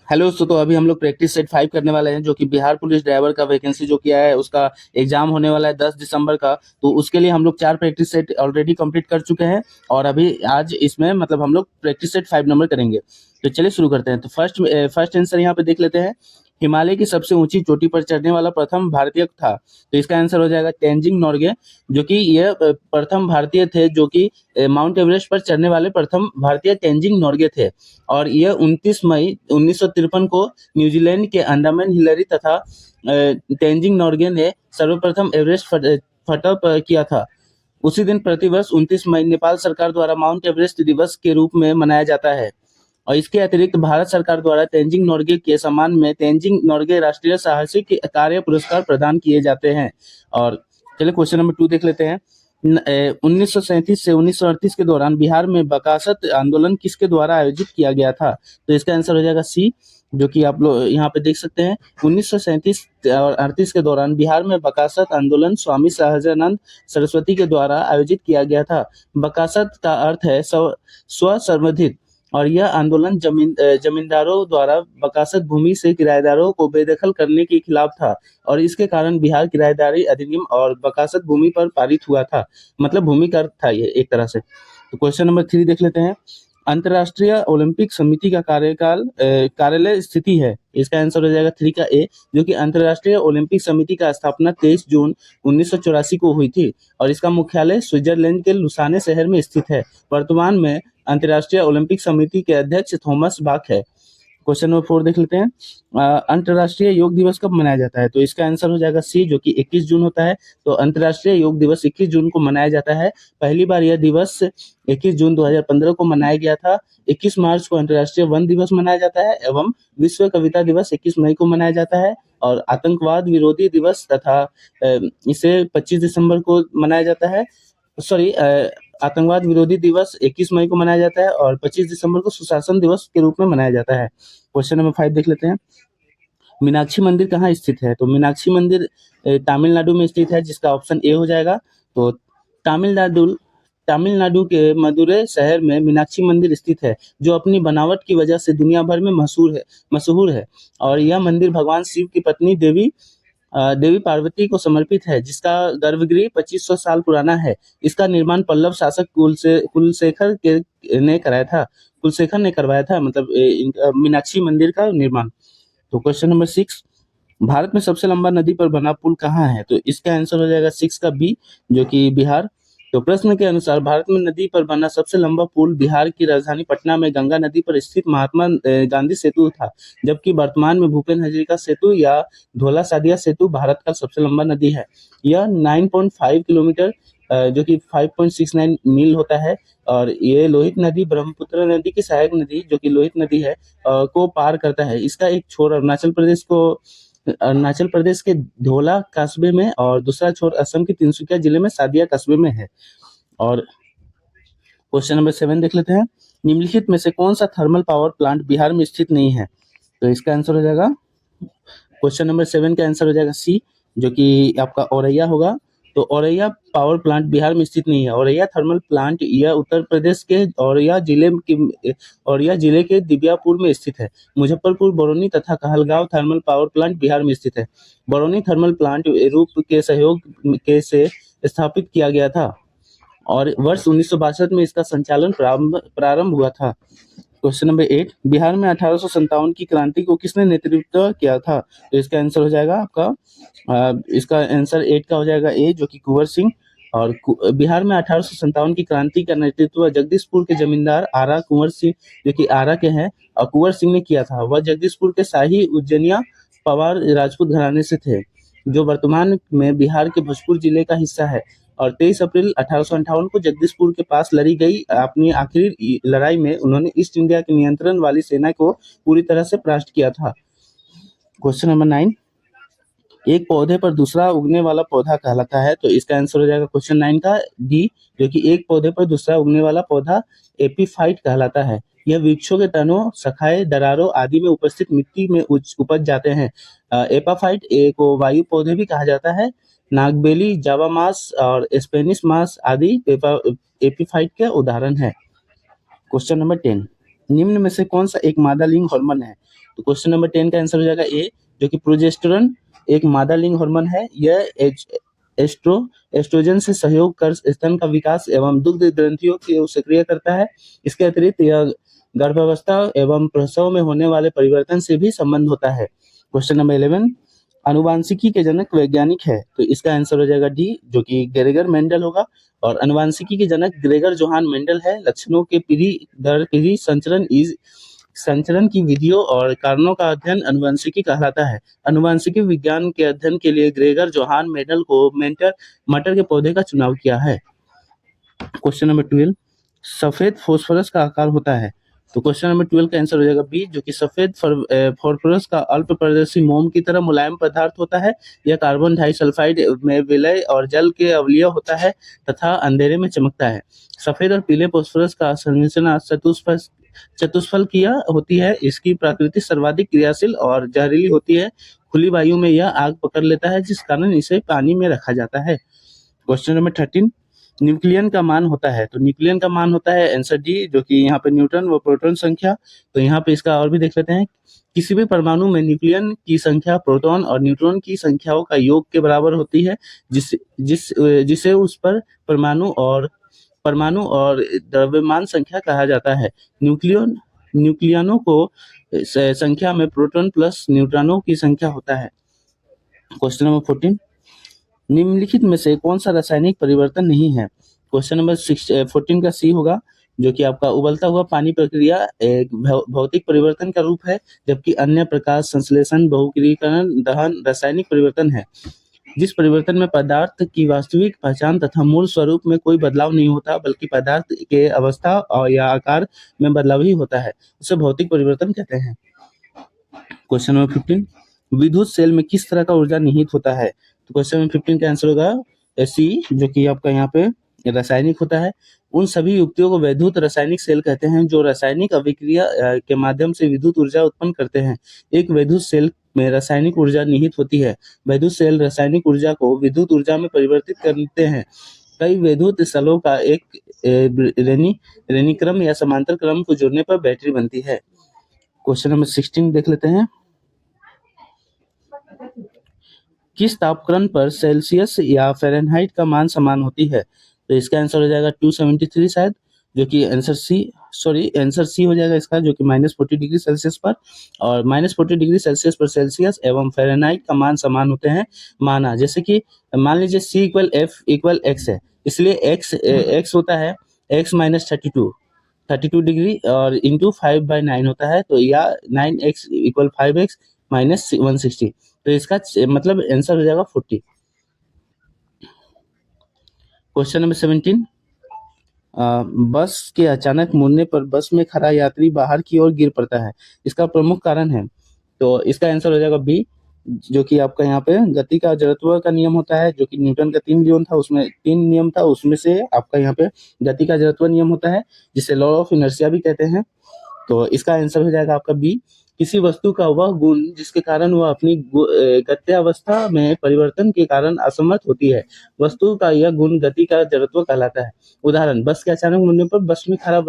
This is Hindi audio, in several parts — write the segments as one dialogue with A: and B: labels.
A: हेलो दोस्तों, तो अभी हम लोग प्रैक्टिस सेट 5 करने वाले हैं, जो कि बिहार पुलिस ड्राइवर का वैकेंसी जो किया है उसका एग्जाम होने वाला है 10 दिसंबर का। तो उसके लिए हम लोग 4 प्रैक्टिस सेट ऑलरेडी कंप्लीट कर चुके हैं और अभी आज इसमें मतलब हम लोग प्रैक्टिस सेट 5 नंबर करेंगे। तो चलिए शुरू करते हैं। तो फर्स्ट आंसर यहाँ पे देख लेते हैं। हिमालय की सबसे ऊंची चोटी पर चढ़ने वाला प्रथम भारतीय था। तो इसका आंसर हो जाएगा तेनजिंग नोर्गे, जो कि यह प्रथम भारतीय थे, जो कि माउंट एवरेस्ट पर चढ़ने वाले प्रथम भारतीय तेनजिंग नोर्गे थे। और यह 29 मई 1953 को न्यूजीलैंड के अंडमान हिलरी तथा तेनजिंग नोर्गे ने सर्वप्रथम एवरेस्ट फतह किया था। उसी दिन प्रतिवर्ष 29 मई नेपाल सरकार द्वारा माउंट एवरेस्ट दिवस के रूप में मनाया जाता है। और इसके अतिरिक्त भारत सरकार द्वारा तेनजिंग नोर्गे के सम्मान में तेनजिंग नोर्गे राष्ट्रीय साहसिक कार्य पुरस्कार प्रदान किए जाते हैं। और चलिए क्वेश्चन नंबर 2 देख लेते हैं। 1937 से 1938 के दौरान बिहार में बकासत आंदोलन किसके द्वारा आयोजित किया गया था? तो इसका आंसर हो जाएगा सी, जो कि आप लोग यहाँ पे देख सकते हैं। 1937 और 38 के दौरान बिहार में बकासत आंदोलन स्वामी सहजानंद सरस्वती के द्वारा आयोजित किया गया था। बकासत का अर्थ है स्वसंवर्धित, और यह आंदोलन जमींदारों द्वारा बकासत भूमि से किराएदारों को बेदखल करने के खिलाफ था। और इसके कारण बिहार किराएदारी अधिनियम और बकासत भूमि पर पारित हुआ था। मतलब भूमि कर था ये एक तरह से। तो क्वेश्चन नंबर 3 देख लेते हैं। अंतर्राष्ट्रीय ओलंपिक समिति का कार्यालय स्थिति है। इसका आंसर हो जाएगा 3 का ए, जो कि अंतर्राष्ट्रीय ओलंपिक समिति का स्थापना 23 जून 1984 को हुई थी और इसका मुख्यालय स्विट्जरलैंड के लुसाने शहर में स्थित है। वर्तमान में अंतर्राष्ट्रीय ओलंपिक समिति के अध्यक्ष थॉमस बाक है। क्वेश्चन नंबर 4 देख लेते हैं। अंतर्राष्ट्रीय योग दिवस कब मनाया जाता है? तो इसका आंसर हो जाएगा सी, जो कि 21 जून होता है। तो अंतर्राष्ट्रीय योग दिवस 21 जून को मनाया जाता है। पहली बार यह दिवस 21 जून 2015 को मनाया गया था। 21 मार्च को अंतर्राष्ट्रीय वन दिवस मनाया जाता है एवं विश्व कविता दिवस 21 मई को मनाया जाता है। और आतंकवाद विरोधी दिवस तथा इसे 25 दिसंबर को मनाया जाता है। सॉरी, आतंकवाद विरोधी दिवस 21 मई को मनाया जाता है और 25 दिसंबर को सुशासन दिवस के रूप में मनाया जाता है। क्वेश्चन नंबर 5 देख लेते हैं। मीनाक्षी मंदिर कहाँ स्थित है? तो मीनाक्षी मंदिर तमिलनाडु में स्थित है, जिसका ऑप्शन ए हो जाएगा। तो तमिलनाडु तमिलनाडु के मदुरै शहर में मीनाक्षी मंदिर स्थित है, जो अपनी बनावट की वजह से दुनिया भर में मशहूर है। और यह मंदिर भगवान शिव की पत्नी देवी पार्वती को समर्पित है, जिसका गर्भगृह 2500 साल पुराना है। इसका निर्माण पल्लव शासक कुलशेखर ने करवाया था, मतलब मीनाक्षी मंदिर का निर्माण। तो क्वेश्चन नंबर 6, भारत में सबसे लंबा नदी पर बना पुल कहाँ है? तो इसका आंसर हो जाएगा 6 का बी, जो कि बिहार। तो प्रश्न के अनुसार भारत में नदी पर बना सबसे लंबा पुल बिहार की राजधानी पटना में गंगा नदी पर स्थित महात्मा गांधी सेतु था, जबकि वर्तमान में भूपेन हजारिका सेतु या धोला सादिया सेतु भारत का सबसे लंबा नदी है। यह 9.5 किलोमीटर जो कि 5.69 मील होता है। और ये लोहित नदी ब्रह्मपुत्र नदी की सहायक नदी, जो कि लोहित नदी है, को पार करता है। इसका एक छोर अरुणाचल प्रदेश के धोला कस्बे में और दूसरा छोर असम के तिनसुकिया जिले में सादिया कस्बे में है। और क्वेश्चन नंबर 7 देख लेते हैं। निम्नलिखित में से कौन सा थर्मल पावर प्लांट बिहार में स्थित नहीं है? तो इसका आंसर हो जाएगा, क्वेश्चन नंबर 7 का आंसर हो जाएगा सी, जो कि आपका औरैया होगा। तो औरैया पावर प्लांट बिहार में स्थित नहीं है। औरैया थर्मल प्लांट यह उत्तर प्रदेश के औरैया जिले के दिबियापुर में स्थित है। मुजफ्फरपुर, बरौनी तथा Kahalgaon thermal power plant Bihar में स्थित है। बरौनी थर्मल प्लांट रूप के सहयोग से स्थापित किया गया था और वर्ष 1962 में इसका संचालन प्रारंभ हुआ था। क्वेश्चन नंबर 8, बिहार में 1857 की क्रांति को किसने नेतृत्व किया था? तो इसका आंसर हो जाएगा आपका इसका आंसर 8 का हो जाएगा ए, जो कि कुंवर सिंह। और बिहार में 1857 की क्रांति का नेतृत्व जगदीशपुर के जमींदार आरा कुंवर सिंह, जो कि आरा के हैं, और कुंवर सिंह ने किया था। वह जगदीशपुर के शाही उज्जैनिया पवार राजपूत घराने से थे, जो वर्तमान में बिहार के भोजपुर जिले का हिस्सा है। और 23 अप्रैल 1858 को जगदीशपुर के पास लड़ी गई अपनी आखिरी लड़ाई में उन्होंने ईस्ट इंडिया के नियंत्रण वाली सेना को पूरी तरह से परास्त किया था। क्वेश्चन नंबर 9, एक पौधे पर दूसरा उगने वाला पौधा कहलाता है। तो इसका आंसर हो जाएगा क्वेश्चन 9 का डी, जो कि एक पौधे पर दूसरा उगने वाला पौधा एपीफाइट कहलाता है। यह वृक्षों के तनों, शाखाएं, दरारों आदि में उपस्थित मिट्टी में उपज जाते हैं। एपाफाइट को वायु पौधे भी कहा जाता है। नागबेली, जावा मास और स्पेनिश मास आदि एपीफाइट के उदाहरण है। क्वेश्चन नंबर 10, निम्न में से कौन सा एक मादा लिंग हार्मोन है? तो क्वेश्चन नंबर 10 का आंसर हो जाएगा ए, जो कि प्रोजेस्टेरोन एक मादा लिंग हार्मोन है। यह एस्ट्रोजन से सहयोग कर स्तन का विकास एवं दुग्ध ग्रंथियों को सक्रिय करता है। इसके अतिरिक्त यह गर्भावस्था एवं प्रसव में होने वाले परिवर्तन से भी संबंध होता है। क्वेश्चन नंबर 11, आनुवांशिकी के जनक वैज्ञानिक है? तो इसका आंसर हो जाएगा डी, जो कि ग्रेगर मेंडल होगा। और आनुवांशिकी के जनक ग्रेगर जोहान मेंडल है। लक्षणों के पीढ़ी दर पीढ़ी संचरण की विधियों और कारणों का अध्ययन आनुवंशिकी कहलाता है। आनुवंशिकी विज्ञान के अध्ययन के लिए ग्रेगर जोहान मेंडल को मटर के पौधे का चुनाव किया है। क्वेश्चन नंबर 12, सफेद फास्फोरस का आकार होता है? तो क्वेश्चन नंबर 12 का आंसर हो जाएगा बी, जो कि सफेद फास्फोरस का अल्प पारदर्शी मोम की तरह मुलायम पदार्थ होता है। यह कार्बन डाइसल्फाइड में विलय और जल के अवलीय होता है तथा अंधेरे में चमकता है। सफेद और पीले फास्फोरस का संरचना चतुष्फल किया होती है। इसकी प्रकृति सर्वाधिक क्रियाशील और जहरीली होती है। खुली वायु में यह आग पकड़ लेता है, जिस कारण इसे पानी में रखा जाता है। क्वेश्चन नंबर 13, न्यूक्लियन का मान होता है? तो न्यूक्लियन का मान होता है आंसर डी, जो कि यहाँ पे न्यूट्रॉन व प्रोटॉन संख्या। तो यहाँ पे इसका और भी देख लेते हैं। किसी भी परमाणु में न्यूक्लियन की संख्या प्रोटॉन और न्यूट्रॉन की संख्याओं का योग के बराबर होती है, जिसे उस पर परमाणु और द्रव्यमान संख्या कहा जाता है। न्यूक्लियनों को संख्या में प्रोटॉन प्लस न्यूट्रॉनों की संख्या होता है। क्वेश्चन नंबर 14, निम्नलिखित में से कौन सा रासायनिक परिवर्तन नहीं है? क्वेश्चन नंबर 14 का सी होगा, जो कि आपका उबलता हुआ पानी प्रक्रिया एक भौतिक परिवर्तन का रूप है, जबकि अन्य प्रकाश संश्लेषण बहुक्रियाकरण दहन रासायनिक परिवर्तन है। जिस परिवर्तन में पदार्थ की वास्तविक पहचान तथा मूल स्वरूप में कोई बदलाव नहीं होता, बल्कि पदार्थ के अवस्था और या आकार में बदलाव ही होता है, उसे भौतिक परिवर्तन कहते हैं। क्वेश्चन नंबर 15, विद्युत सेल में किस तरह का ऊर्जा निहित होता है? तो क्वेश्चन नंबर 15 का आंसर होगा सी, जो कि आपका यहाँ पे रासायनिक होता है। उन सभी युक्तियों को वैद्युत रासायनिक सेल कहते हैं जो रासायनिक अभिक्रिया के माध्यम से विद्युत ऊर्जा उत्पन्न करते हैं। एक वैद्युत सेल में रासायनिक ऊर्जा निहित होती है। वैद्युत सेल रासायनिक ऊर्जा को विद्युत ऊर्जा में परिवर्तित करते हैं। कई वैद्युत सेलों का एक रेनी क्रम या समांतर क्रम को जोड़ने पर बैटरी बनती है। क्वेश्चन नंबर 16 देख लेते हैं। किस तापक्रम पर सेल्सियस या फ़ारेनहाइट का मान समान होती है? तो इसका आंसर हो जाएगा 273 शायद, जो कि आंसर सी हो जाएगा इसका, जो कि -40 डिग्री सेल्सियस पर। और -40 डिग्री सेल्सियस पर सेल्सियस एवं फ़ारेनहाइट का मान समान होते हैं माना। जैसे कि मान लीजिए C = F = X है, इसलिए x होता है x - 32 डिग्री और इंटू 5/9 होता है, तो या 9x = 5x - 160, तो इसका मतलब आंसर हो जाएगा 40। क्वेश्चन नंबर 17, बस के अचानक मुड़ने पर बस में खड़ा यात्री बाहर की ओर गिर पड़ता है, इसका प्रमुख कारण है? तो इसका आंसर हो जाएगा बी, जो कि आपका यहाँ पे गति का जड़त्व का नियम होता है, जो कि न्यूटन का 3 नियम था, उसमें से आपका यहाँ पे गति का जड़त्व नियम होता है, जिसे लॉ ऑफ इनर्शिया भी कहते हैं। तो इसका आंसर हो जाएगा आपका बी, किसी वस्तु का वह गुण जिसके कारण वह अपनी गत्यावस्था में परिवर्तन के कारण असमर्थ होती है, वस्तु का यह गुण गति का जड़त्व कहलाता है। उदाहरण, बस के अचानक मुड़ने पर बस में खड़ा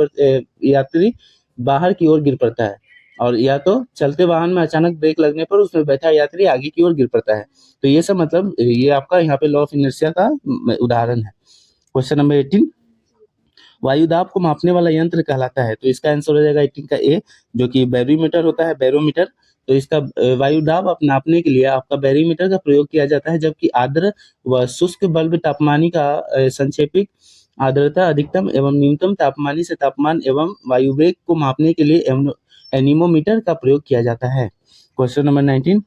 A: यात्री बाहर की ओर गिर पड़ता है, और या तो चलते वाहन में अचानक ब्रेक लगने पर उसमें बैठा यात्री आगे की ओर गिर पड़ता है। तो ये सब मतलब ये आपका यहाँ पे लॉ ऑफ इनर्शिया का उदाहरण है। क्वेश्चन नंबर 18, वायुदाब को मापने वाला यंत्र कहलाता है? तो इसका आंसर हो जाएगा 18 का ए, जो कि बैरोमीटर होता है, बैरोमीटर। तो इसका वायुदाब नापने के लिए आपका बैरोमीटर का प्रयोग किया जाता है, जबकि आर्द्र व शुष्क बल्ब तापमानी का संक्षेपित आर्द्रता अधिकतम एवं न्यूनतम तापमानी से तापमान एवं वायुवेग को मापने के लिए एनीमोमीटर का प्रयोग किया जाता है। क्वेश्चन नंबर 19,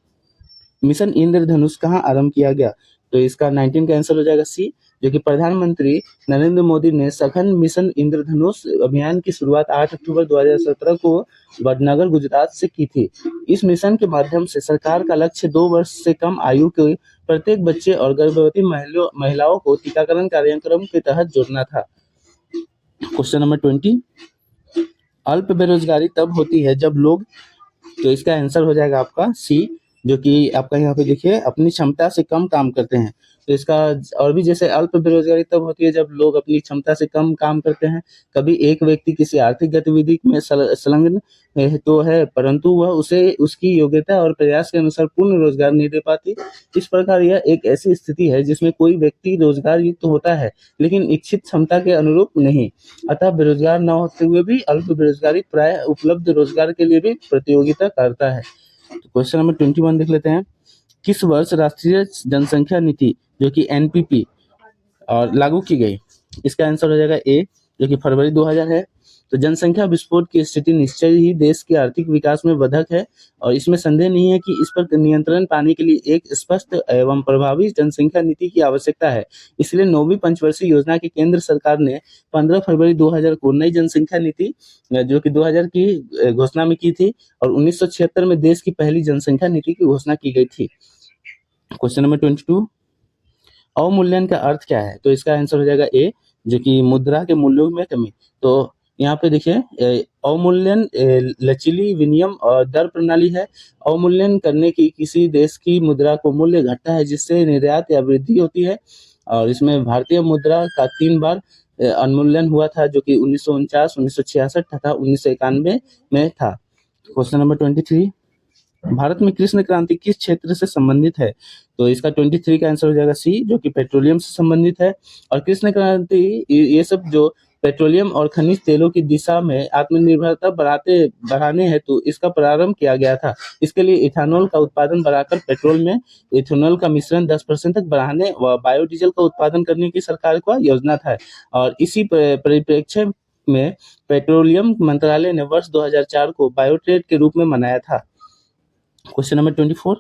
A: मिशन इंद्रधनुष कहाँ आरंभ किया गया? तो इसका 19 का आंसर हो जाएगा सी, जो कि प्रधानमंत्री नरेंद्र मोदी ने सघन मिशन इंद्रधनुष अभियान की शुरुआत 8 अक्टूबर 2017 को वडनगर गुजरात से की थी। इस मिशन के माध्यम से सरकार का लक्ष्य 2 वर्ष से कम आयु के प्रत्येक बच्चे और गर्भवती महिलाओं को टीकाकरण कार्यक्रम के तहत जोड़ना था। क्वेश्चन नंबर 20, अल्प बेरोजगारी तब होती है जब लोग, तो इसका आंसर हो जाएगा आपका सी, जो कि आपका यहाँ पे देखिए अपनी क्षमता से कम काम करते हैं। तो इसका और भी जैसे अल्प बेरोजगारी तब होती है जब लोग अपनी क्षमता से कम काम करते हैं। कभी एक व्यक्ति किसी आर्थिक गतिविधि में संलग्न तो है, परंतु वह उसे उसकी योग्यता और प्रयास के अनुसार पूर्ण रोजगार नहीं दे पाती। इस प्रकार यह एक ऐसी स्थिति है जिसमें कोई व्यक्ति रोजगार युक्त होता है, लेकिन इच्छित क्षमता के अनुरूप नहीं। अतः बेरोजगार न होते हुए भी अल्प बेरोजगारी प्राय उपलब्ध रोजगार के लिए भी प्रतियोगिता करता है। तो क्वेश्चन नंबर 21 देख लेते हैं। किस वर्ष राष्ट्रीय जनसंख्या नीति जो कि एनपीपी और लागू की गई? इसका आंसर हो जाएगा ए, जो कि फरवरी 2000 है। तो जनसंख्या विस्फोट की स्थिति निश्चय ही देश के आर्थिक विकास में बाधक है और इसमें संदेह नहीं है कि इस पर नियंत्रण पाने के लिए एक स्पष्ट एवं प्रभावी जनसंख्या नीति की आवश्यकता है। इसलिए 9वीं पंचवर्षीय योजना की केंद्र सरकार ने 15 फरवरी 2000 को नई जनसंख्या नीति जो कि 2000 की घोषणा में की थी और 1976 में देश की पहली जनसंख्या नीति की घोषणा की गई थी। क्वेश्चन नंबर 22, अवमूल्यन का अर्थ क्या है? तो इसका आंसर हो जाएगा ए, जो कि मुद्रा के मूल्यों में कमी। तो यहाँ पे देखिए अवमूल्यन लचीली विनिमय और दर प्रणाली है। अवमूल्यन करने की किसी देश की मुद्रा को मूल्य घटता है जिससे निर्यात या वृद्धि होती है और इसमें भारतीय मुद्रा का 3 बार अवमूल्यन हुआ था, जो कि 1949, 1966 तथा 1991 में था। क्वेश्चन नंबर 23, भारत में कृष्ण क्रांति किस क्षेत्र से संबंधित है? तो इसका 23 का आंसर हो जाएगा सी, जो कि पेट्रोलियम से संबंधित है। और कृष्ण क्रांति ये सब जो पेट्रोलियम और खनिज तेलों की दिशा में आत्मनिर्भरता बढ़ाने हेतु इसका प्रारंभ किया गया था। इसके लिए इथेनॉल का उत्पादन बढ़ाकर पेट्रोल में इथेनॉल का मिश्रण 10% तक बढ़ाने व बायोडीजल का उत्पादन करने की सरकार का योजना था। और इसी परिप्रेक्ष्य में पेट्रोलियम मंत्रालय ने वर्ष 2004 को बायोट्रेड के रूप में मनाया था। क्वेश्चन नंबर 24,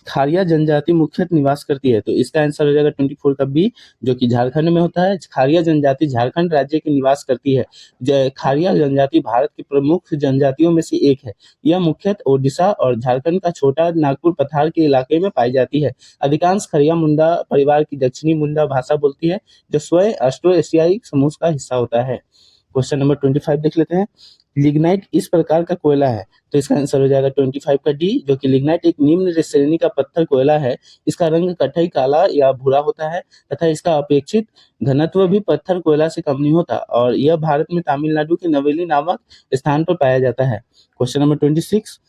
A: खारिया जनजाति मुख्यतः निवास करती है। तो इसका आंसर हो जाएगा 24 का बी, जो कि झारखंड में होता है। खारिया जनजाति झारखंड राज्य की निवास करती है। खारिया जनजाति भारत की प्रमुख जनजातियों में से एक है। यह मुख्यतः ओडिशा और झारखंड का छोटा नागपुर पठार के इलाके में पाई जाती है। अधिकांश खरिया मुंडा परिवार की दक्षिणी मुंडा भाषा बोलती है, जो स्वयं ऑस्ट्रो एशियाई समूह का हिस्सा होता है। क्वेश्चन नंबर 25 देख लेते हैं। लिग्नाइट इस प्रकार का कोयला है। तो इसका आंसर हो जाएगा 25 का डी, जो कि लिग्नाइट एक निम्न श्रेणी का पत्थर कोयला है। इसका रंग कठई काला या भूरा होता है तथा इसका अपेक्षित घनत्व भी पत्थर कोयला से कम नहीं होता और यह भारत में तमिलनाडु के नवेली नामक स्थान पर पाया जाता है। क्वेश्चन नंबर 26,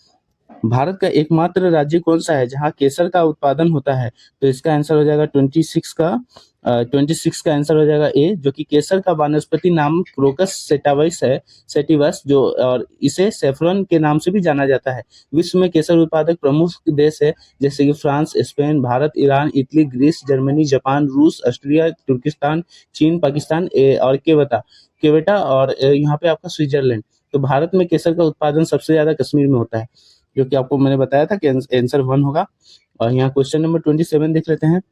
A: भारत का एकमात्र राज्य कौन सा है जहां केसर का उत्पादन होता है? तो इसका आंसर हो जाएगा 26 का 26 का आंसर हो जाएगा ए, जो कि केसर का वानस्पति नाम क्रोकस सेटावस है, सेटिवस, जो और इसे सेफ्रॉन के नाम से भी जाना जाता है। विश्व में केसर उत्पादक प्रमुख देश है जैसे कि France, Spain, Bharat, Iran, Italy, Greece, Germany, Japan, रूस, ऑस्ट्रिया, तुर्किस्तान, चीन, पाकिस्तान और केवेटा और यहाँ पे आपका स्विट्जरलैंड। तो भारत में केसर का उत्पादन सबसे ज्यादा कश्मीर में होता है, जो कि आपको मैंने बताया था कि आंसर 1 होगा। और यहाँ क्वेश्चन नंबर 27 देख लेते हैं।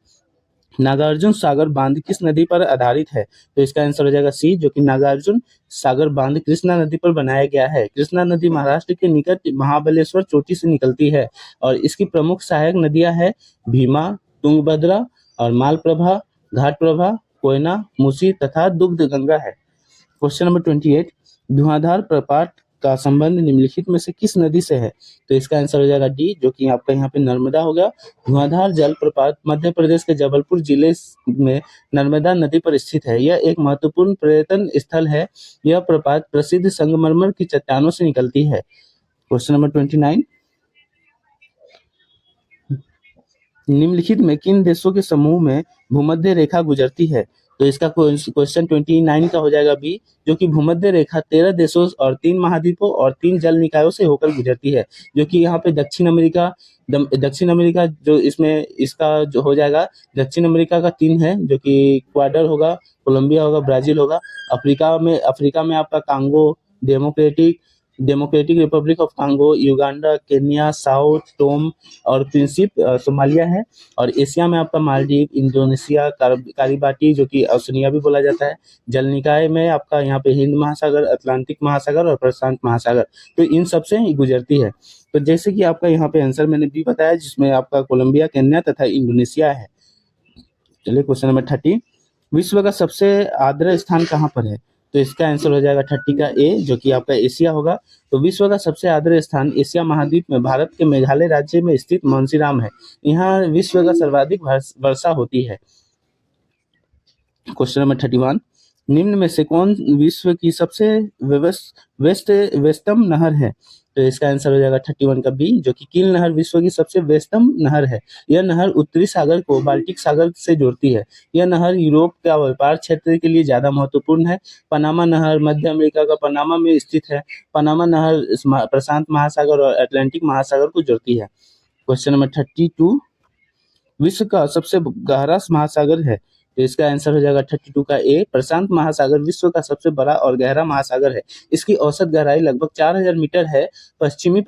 A: नागार्जुन सागर बांध किस नदी पर आधारित है? तो इसका आंसर हो जाएगा सी, जो कि नागार्जुन सागर बांध कृष्णा नदी पर बनाया गया है। कृष्णा नदी महाराष्ट्र के निकट महाबलेश्वर चोटी से निकलती है और इसकी प्रमुख सहायक नदियां हैं भीमा, तुंगभद्रा और मालप्रभा, घाटप्रभा, कोयना, मूसी तथा दुग्धगंगा है। क्वेश्चन नंबर 28, धुआंधार प्रपात का संबंध निम्नलिखित में से किस नदी से है? तो इसका आंसर हो जाएगा डी, जो कि आपका यहाँ पे नर्मदा होगा। धुआंधार जल प्रपात मध्य प्रदेश के जबलपुर जिले में नर्मदा नदी पर स्थित है। यह एक महत्वपूर्ण पर्यटन स्थल है। यह प्रपात प्रसिद्ध संगमरमर की चट्टानों से निकलती है। क्वेश्चन नंबर 29, निम्नलिखित में किन देशों के समूह में भूमध्य रेखा गुजरती है? तो इसका क्वेश्चन 29 का हो जाएगा बी, जो कि भूमध्य रेखा 13 देशों और 3 महाद्वीपों और 3 जल निकायों से होकर गुजरती है, जो कि यहाँ पे दक्षिण अमेरिका जो इसमें इसका जो हो जाएगा दक्षिण अमेरिका का 3 है, जो कि इक्वाडोर होगा, कोलंबिया होगा, ब्राजील होगा। अफ्रीका में आपका Congo, democratic republic of Congo, Uganda, Kenya, Sao Tome और प्रिंसिप सोमालिया है। और एशिया में आपका मालदीव, इंडोनेशिया, कारिबाटी, जो कि ओशनिया भी बोला जाता है। जल निकाय में आपका यहाँ पे हिंद महासागर, अटलांटिक महासागर और प्रशांत महासागर, तो इन सब से गुजरती है। तो जैसे कि आपका यहाँ पे आंसर मैंने भी बताया, जिसमें आपका कोलंबिया, केन्या तथा इंडोनेशिया है। चलिए क्वेश्चन नंबर 30, विश्व का सबसे आर्द्र स्थान कहाँ पर है? तो इसका आंसर हो जाएगा 30 का ए, जो कि आपका एशिया होगा। तो विश्व का सबसे आर्द्र स्थान एशिया महाद्वीप में भारत के मेघालय राज्य में स्थित मानसीराम है। यहाँ विश्व का सर्वाधिक वर्षा होती है। क्वेश्चन नंबर 31, निम्न में से कौन विश्व की सबसे व्यस्तम नहर है? तो इसका आंसर हो जाएगा 31 का बी, जो कि कील नहर विश्व की सबसे व्यस्तम नहर है। यह नहर उत्तरी सागर को बाल्टिक सागर से जोड़ती है। यह नहर यूरोप का व्यापार क्षेत्र के लिए ज्यादा महत्वपूर्ण है। पनामा नहर मध्य अमेरिका का पनामा में स्थित है। पनामा नहर प्रशांत महासागर और अटलांटिक महासागर को जोड़ती है। क्वेश्चन नंबर 32, विश्व का सबसे गहरा महासागर है? तो इसका आंसर हो जाएगा 32 का ए, प्रशांत महासागर विश्व का सबसे बड़ा और गहरा महासागर है। इसकी औसत गहराई लगभग 4000 मीटर है। पश्चिमी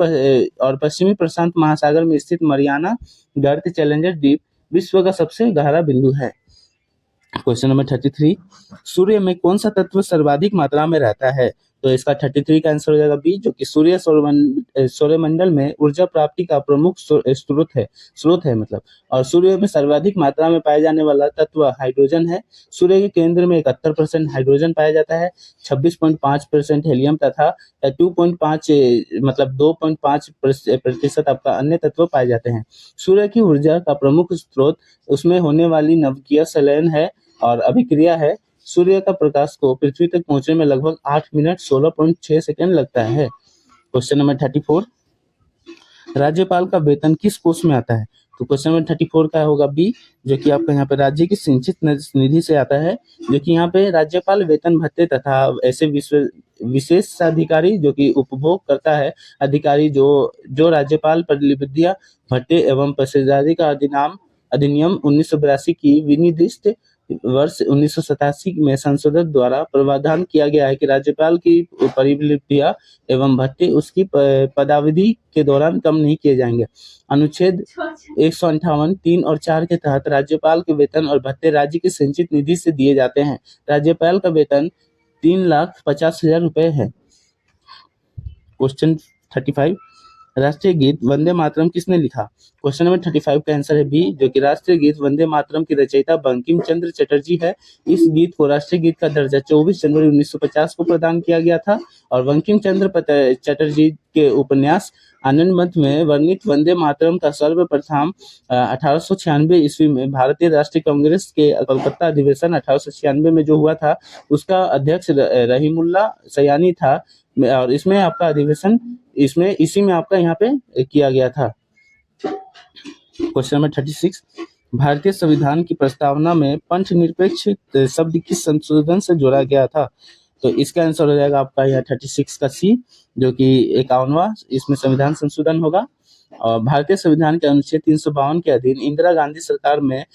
A: प्रशांत महासागर में स्थित मरियाना गर्त चैलेंजर द्वीप विश्व का सबसे गहरा बिंदु है। क्वेश्चन नंबर 33, सूर्य में कौन सा तत्व सर्वाधिक मात्रा में रहता है? तो इसका 33 का आंसर हो जाएगा बी, जो कि सौरमंडल में ऊर्जा प्राप्ति का प्रमुख स्रोत है मतलब। और सूर्य में सर्वाधिक मात्रा में पाए जाने वाला तत्व हाइड्रोजन है। सूर्य के केंद्र में 71% हाइड्रोजन पाया जाता है, 26.5% हीलियम तथा 2.5 मतलब 2.5% आपका अन्य तत्व पाए जाते हैं। सूर्य की ऊर्जा का प्रमुख स्रोत उसमें होने वाली नवकीय संलयन है और अभिक्रिया है। सूर्य का प्रकाश को पृथ्वी तक पहुंचने में लगभग 8 मिनट 16.6 सेकंड लगता है। क्वेश्चन नंबर 34, राज्यपाल का वेतन किस कोष में आता है? तो क्वेश्चन नंबर 34 का होगा बी, जो कि आपका यहाँ पे राज्य की सिंचित निधि से आता है, जो कि यहाँ पे राज्यपाल वेतन भत्ते तथा ऐसे विशेषाधिकारी जो कि उपभोग करता है अधिकारी जो राज्यपाल प्रतिनिधित्व भत्ते एवं प्रसिद्धाधिकारी का अधिनियम 1982 की विनिर्दिष्ट वर्ष 1987 में संसद द्वारा प्रावधान किया गया है कि राज्यपाल की परिवृत्तियां एवं भत्ते उसकी पदावधि के दौरान कम नहीं किए जाएंगे। अनुच्छेद 158 3 और 4 के तहत राज्यपाल के वेतन और भत्ते राज्य की संचित निधि से दिए जाते हैं। राज्यपाल का वेतन 3,50,000 रुपए है। क्वेश्चन 35, राष्ट्रीय गीत वंदे मातरम किसने लिखा? क्वेश्चन नंबर 35 का आंसर है बी, जो कि राष्ट्रीय गीत वंदे मातरम की रचयिता बंकिम चंद्र चटर्जी है। इस गीत को राष्ट्रीय गीत का दर्जा 24 जनवरी 1950 को प्रदान किया गया था और बंकिम चंद्र चटर्जी के उपन्यास आनंद में वर्णित वंदे मातरम का सर्वप्रथम 1896 ईस्वी में भारतीय राष्ट्रीय कांग्रेस के कोलकाता अधिवेशन 1896 में जो हुआ था उसका अध्यक्ष रहीमुल्ला सयानी था और इसमें आपका अधिवेशन इसी में आपका यहाँ पे किया गया था। क्वेश्चन नंबर 36, भारतीय संविधान की प्रस्तावना में पंथ निरपेक्ष शब्द किस संशोधन से जोड़ा गया था? तो इसका आंसर हो जाएगा आपका यहाँ 36 का सी, जो कि 51वां इसमें संविधान संशोधन होगा। और भारतीय संविधान के अनुच्छेद 352 के अधीन इंदिरा गांधी सरकार में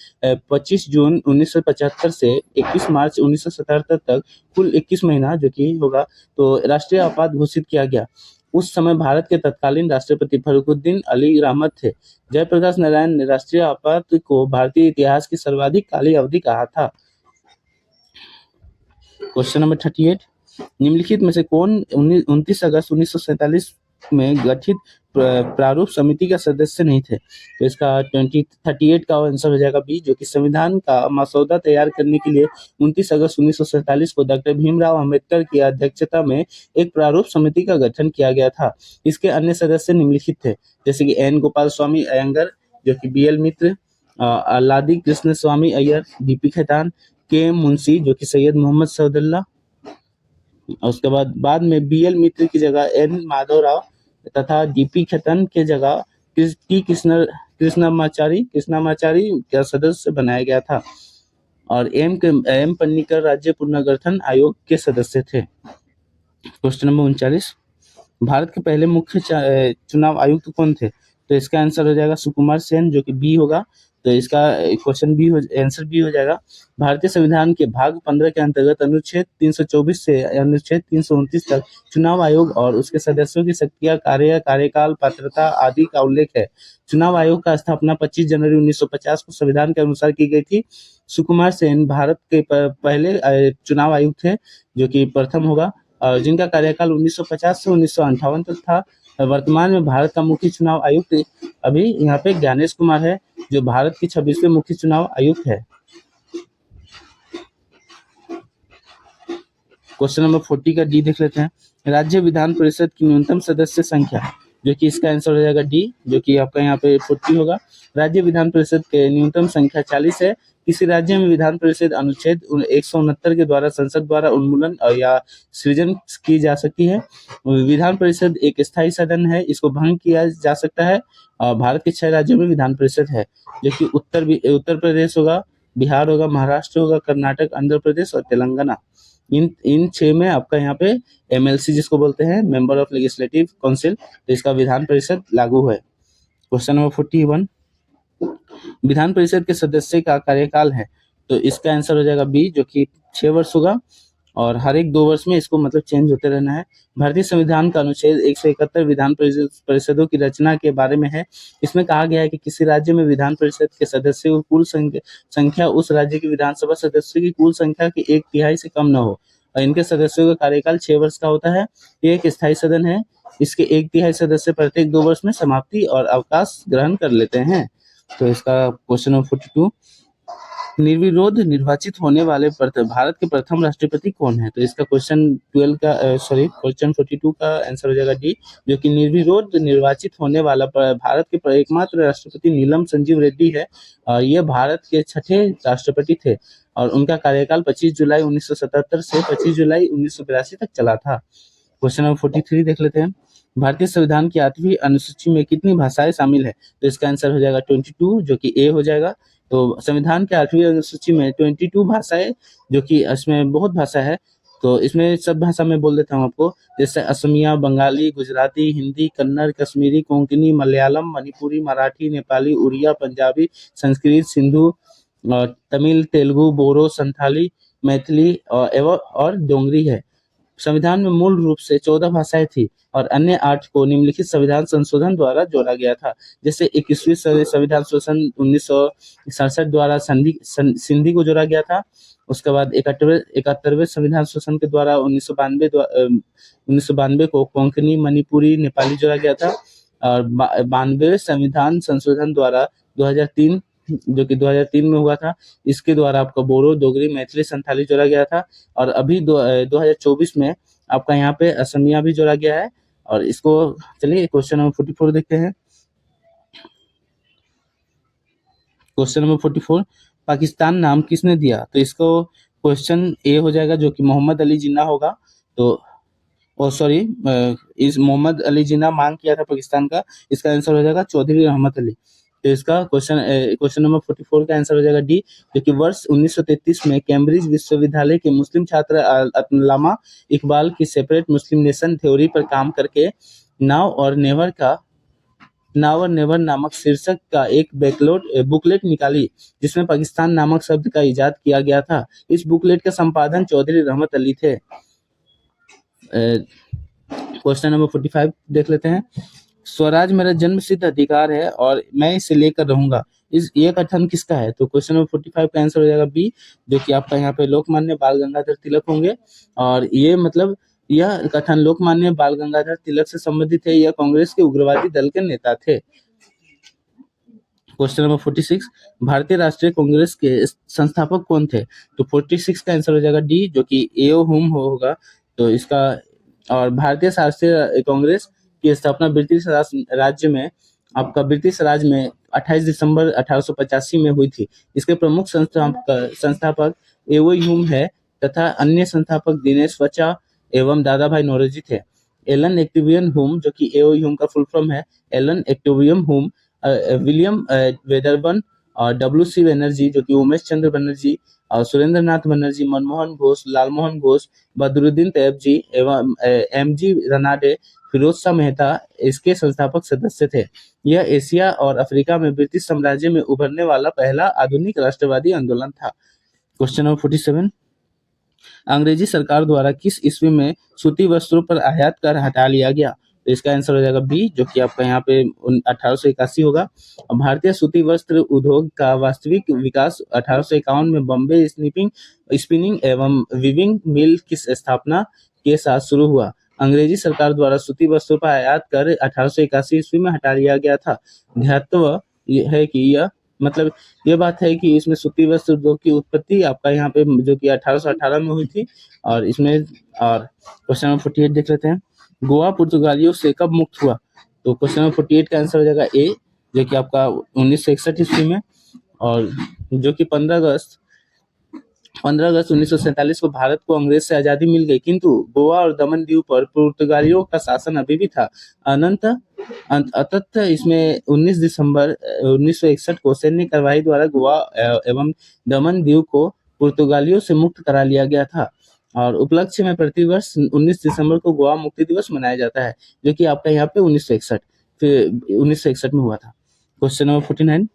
A: 25 जून 1975 से 21 मार्च 1977 तक कुल 21 महीना जो कि होगा तो राष्ट्रीय आपात घोषित किया गया। उस समय भारत के तत्कालीन राष्ट्रपति फरुखुद्दीन अली रहमत थे। जयप्रकाश नारायण ने राष्ट्रीय आपात को भारतीय इतिहास की सर्वाधिक काली अवधि कहा था। क्वेश्चन नंबर 38, निम्नलिखित में से कौन 29 अगस्त 1947 में गठित प्रारूप समिति का सदस्य नहीं थे? तो इसका 38 का आंसर हो जाएगा बी, जो कि संविधान का मसौदा तैयार करने के लिए 29 अगस्त 1947 को डॉक्टर भीमराव अंबेडकर की अध्यक्षता में एक प्रारूप समिति का गठन किया गया था। इसके अन्य सदस्य निम्नलिखित थे, जैसे कि एन गोपाल स्वामी अयंगर, जो कि BL मित्र, लादी कृष्ण स्वामी अय्यर, DP खेतान, के मुंशी जो कि सैयद मोहम्मद सऊदुल्लाह, उसके बाद में BL मित्र की जगह N माधवराव तथा DP खेतन के जगह T कृष्णामाचारी का सदस्य बनाया गया था और M पन्नीकर राज्य पुनर्गठन आयोग के सदस्य थे। क्वेश्चन नंबर 39, भारत के पहले मुख्य चुनाव आयुक्त कौन थे? तो इसका आंसर हो जाएगा सुकुमार सेन, जो कि बी होगा। तो इसका क्वेश्चन आंसर बी हो जाएगा। भारतीय संविधान के भाग 15 के अंतर्गत अनुच्छेद 324 से अनुच्छेद 329 तक चुनाव आयोग और उसके सदस्यों की शक्तियां, कार्यकाल, पात्रता आदि का उल्लेख है। चुनाव आयोग का स्थापना 25 जनवरी 1950 को संविधान के अनुसार की गई थी। सुकुमार सेन भारत के पहले चुनाव आयुक्त थे, जो कि प्रथम होगा, जिनका कार्यकाल 1950 से 1958 तक था। वर्तमान में भारत का मुख्य चुनाव आयुक्त अभी यहाँ पे ज्ञानेश कुमार है, जो भारत की 26वें मुख्य चुनाव आयुक्त है। क्वेश्चन नंबर 40 का डी देख लेते हैं। राज्य विधान परिषद की न्यूनतम सदस्य संख्या। जो कि इसका आंसर हो जाएगा डी, जो कि आपका यहाँ पे 40 होगा। राज्य विधान परिषद के न्यूनतम संख्या 40 है। किसी राज्य में विधान परिषद अनुच्छेद 169 के द्वारा संसद द्वारा उन्मूलन या सृजन की जा सकती है। विधान परिषद एक स्थायी सदन है, इसको भंग किया जा सकता है। भारत के 6 राज्यों में विधान परिषद है, जो कि उत्तर प्रदेश होगा, बिहार होगा, महाराष्ट्र होगा, कर्नाटक, आंध्र प्रदेश और तेलंगाना। इन 6 में आपका यहाँ पे एमएलसी जिसको बोलते हैं, मेंबर ऑफ लेजिस्लेटिव काउंसिल, तो इसका विधान परिषद लागू है। क्वेश्चन नंबर 41, विधान परिषद के सदस्य का कार्यकाल है, तो इसका आंसर हो जाएगा बी, जो कि 6 वर्ष होगा और हर एक 2 वर्ष में इसको मतलब चेंज होते रहना है। भारतीय संविधान का अनुच्छेद 171 विधान परिषदों की रचना के बारे में है। इसमें कहा गया है कि किसी राज्य में विधान परिषद के सदस्यों की कुल संख्या उस राज्य की विधानसभा सदस्यों की कुल संख्या की 1/3 से कम न हो और इनके सदस्यों का कार्यकाल 6 वर्ष का होता है। ये एक स्थायी सदन है। इसके 1/3 सदस्य प्रत्येक 2 वर्ष में समाप्ति और अवकाश ग्रहण कर लेते हैं। तो इसका क्वेश्चन नंबर 42, निर्विरोध निर्वाचित होने वाले भारत के प्रथम राष्ट्रपति कौन है? तो इसका क्वेश्चन 42 का आंसर हो जाएगा डी, जो कि निर्विरोध निर्वाचित होने वाला भारत के एकमात्र राष्ट्रपति नीलम संजीव रेड्डी है और ये भारत के 6ठे राष्ट्रपति थे और उनका कार्यकाल 25 जुलाई 1977 से 25 जुलाई 1982 तक चला था। क्वेश्चन नंबर 43 देख लेते हैं। भारतीय संविधान की 8वीं अनुसूची में कितनी भाषाएं शामिल है? तो इसका आंसर हो जाएगा 22, जो कि ए हो जाएगा। तो संविधान के 8वीं अनुसूची में 22 भाषाएं, जो कि इसमें बहुत भाषा है, तो इसमें सब भाषा में बोल देता हूँ आपको, जैसे असमिया, बंगाली, गुजराती, हिंदी, कन्नड़, कश्मीरी, कोंकणी, मलयालम, मणिपुरी, मराठी, नेपाली, उड़िया, पंजाबी, संस्कृत, सिंधु, तमिल, तेलुगु, बोरो, संथाली, मैथिली और डोंगरी है। संविधान में मूल रूप से 14 भाषाएं थी और अन्य 8 को निम्नलिखित संविधान संशोधन द्वारा जोड़ा गया था। जैसे 21वीं संविधान संशोधन 1967 द्वारा सिंधी को जोड़ा गया था। उसके बाद 71वें संविधान संशोधन के द्वारा 1992 को कोंकणी, मणिपुरी, नेपाली जोड़ा गया था और 92वें संविधान संशोधन द्वारा 2003, जो कि 2003 में हुआ था, इसके द्वारा आपका बोरो, डोगरी, मैथिली, संथाली जोड़ा गया था और अभी 2024 में आपका यहाँ पे असमिया भी जोड़ा गया है। और इसको चलिए क्वेश्चन नंबर 44 देखते हैं। क्वेश्चन नंबर 44, पाकिस्तान नाम किसने दिया? तो इसको क्वेश्चन ए हो जाएगा, जो कि मोहम्मद अली जिन्ना होगा। तो इस मोहम्मद अली जिन्ना मांग किया था पाकिस्तान का, इसका आंसर हो जाएगा चौधरी रहमत अली। तो इसका क्वेश्चन नंबर 44 का आंसर हो जाएगा डी, जो कि वर्ष 1933 में कैम्ब्रिज विश्वविद्यालय के मुस्लिम छात्र अल्लामा इकबाल की सेपरेट मुस्लिम नेशन थ्योरी पर काम करके नाउ और नेवर नामक शीर्षक का एक बुकलेट निकाली, जिसमें पाकिस्तान नामक शब्द का इजाद किया गया था। इस बुकलेट का संपादन चौधरी रहमत अली थे। क्वेश्चन नंबर 45 देख लेते हैं। स्वराज मेरा जन्मसिद्ध अधिकार है और मैं इसे लेकर रहूंगा, ये कथन किसका है? तो क्वेश्चन नंबर 45 का आंसर हो जाएगा बी, जो कि आपका यहाँ पे लोकमान्य बाल गंगाधर तिलक होंगे और ये मतलब यह कथन लोकमान्य बाल गंगाधर तिलक से संबंधित है। यह कांग्रेस के उग्रवादी दल के नेता थे। क्वेश्चन नंबर 46, भारतीय राष्ट्रीय कांग्रेस के संस्थापक कौन थे? तो 46 का आंसर हो जाएगा डी, जो कि एओ हुम होगा। तो इसका और भारतीय राष्ट्रीय कांग्रेस की स्थापना ब्रिटिश राज्य में 28 दिसंबर 1885 में हुई थी। इसके प्रमुख संस्थापक एओ ह्यूम है तथा अन्य संस्थापक दिनेश वचा एवं दादा भाई नौरोजी थे। एलन एक्टिवियन हुम, जो कि एओ ह्यूम का फुल फॉर्म है, एलन एक्टिवियन हुम, विलियम वेदरबर्न और डब्ल्यू.सी. बनर्जी, जो कि उमेश चंद्र बनर्जी और सुरेंद्र नाथ बनर्जी, मनमोहन घोष, लालमोहन घोष, बदरुद्दीन तैयब जी एवं एम.जी. रनाडे, फिरोज शाह मेहता इसके संस्थापक सदस्य थे। यह एशिया और अफ्रीका में ब्रिटिश साम्राज्य में उभरने वाला पहला आधुनिक राष्ट्रवादी आंदोलन था। क्वेश्चन नंबर 47, अंग्रेजी सरकार द्वारा किस ईस्वी में सूती वस्त्रों पर आयात कर हटा लिया गया? तो इसका आंसर हो जाएगा बी, जो कि आपका यहाँ पे 1881 होगा। भारतीय सूती वस्त्र उद्योग का वास्तविक विकास 1851 में बॉम्बे स्पिनिंग एवं वीविंग मिल की स्थापना के साथ शुरू हुआ। अंग्रेजी सरकार द्वारा सूती वस्त्रों पर आयात कर 1881 ईस्वी में हटा लिया गया था। ध्यातव्य है कि ये बात है कि इसमें सूती वस्त्र उद्योग की उत्पत्ति आपका यहाँ पे जो कि 1818 में हुई थी। और क्वेश्चन नंबर 48 देख लेते हैं। गोवा पुर्तगालियों से कब मुक्त हुआ? तो क्वेश्चन नंबर 48 का आंसर हो जाएगा ए, जो कि आपका 1961 ईस्वी में, और जो कि 15 अगस्त 1947 को भारत को अंग्रेज से आजादी मिल गई, किंतु गोवा और दमन दीव पर पुर्तगालियों का शासन अभी भी था। अतः इसमें 19 दिसंबर 1961 को सैन्य कार्रवाई द्वारा गोवा एवं दमन दीव को पुर्तगालियों से मुक्त करा लिया गया था। और उपलक्ष्य में प्रतिवर्ष 19 दिसंबर को गोवा मुक्ति दिवस मनाया जाता है, जो कि आपका यहाँ पे 1961 में हुआ था। क्वेश्चन नंबर 49,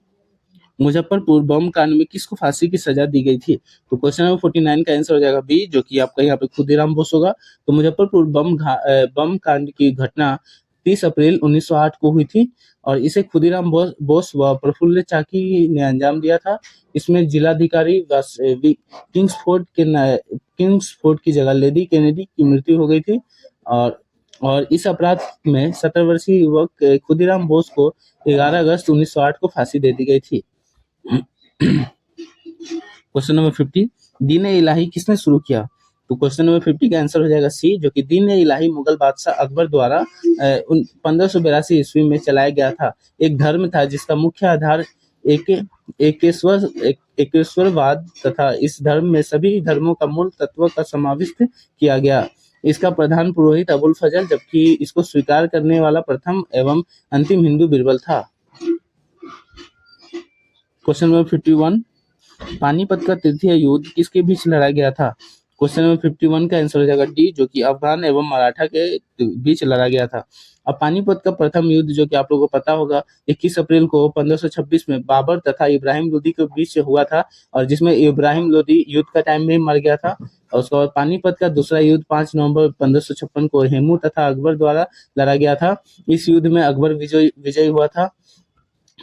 A: मुजफ्फरपुर बम कांड में किसको फांसी की सजा दी गई थी? तो क्वेश्चन नंबर 49 का आंसर हो जाएगा बी, जो कि आपका यहाँ पे खुदीराम बोस होगा। तो मुजफ्फरपुर बम कांड की घटना 30 अप्रैल 1908 को हुई थी, और इसे खुदीराम बोस व प्रफुल्ल चाकी ने अंजाम दिया था। इसमें जिलाधिकारी किंग्सफोर्ड की जगह लेडी केनेडी की मृत्यु हो गई थी, और इस अपराध में 17 वर्षीय युवक खुदीराम बोस को 11 अगस्त 1908 को फांसी दे दी गई थी। क्वेश्चन नंबर 50, दीन ए इलाही किसने शुरू किया? तो क्वेश्चन नंबर 50 का आंसर हो जाएगा सी, जो कि दीन ए इलाही मुगल बादशाह अकबर द्वारा 1582 ईस्वी में चलाया गया था। एक धर्म था जिसका मुख्य आधार एकेश्वरवाद तथा इस धर्म में सभी धर्मों का मूल तत्व का समाविष्ट किया गया। इसका प्रधान पुरोहित अबुल फजल, जबकि इसको स्वीकार करने वाला प्रथम एवं अंतिम हिंदू बीरबल था। क्वेश्चन नंबर 51, पानीपत का तृतीय युद्ध किसके बीच लड़ा गया था? क्वेश्चन नंबर 51 का आंसर हो जाएगा डी, जो कि अफगान एवं मराठा के बीच लड़ा गया था। अब पानीपत का प्रथम युद्ध, जो कि आप लोगों को पता होगा, 21 अप्रैल को 1526 में बाबर तथा इब्राहिम लोदी के बीच हुआ था, और जिसमें इब्राहिम लोदी युद्ध का टाइम में मर गया था। और उसके बाद पानीपत का दूसरा युद्ध 5 नवंबर 1556 को हेमू तथा अकबर द्वारा लड़ा गया था। इस युद्ध में अकबर विजयी हुआ था।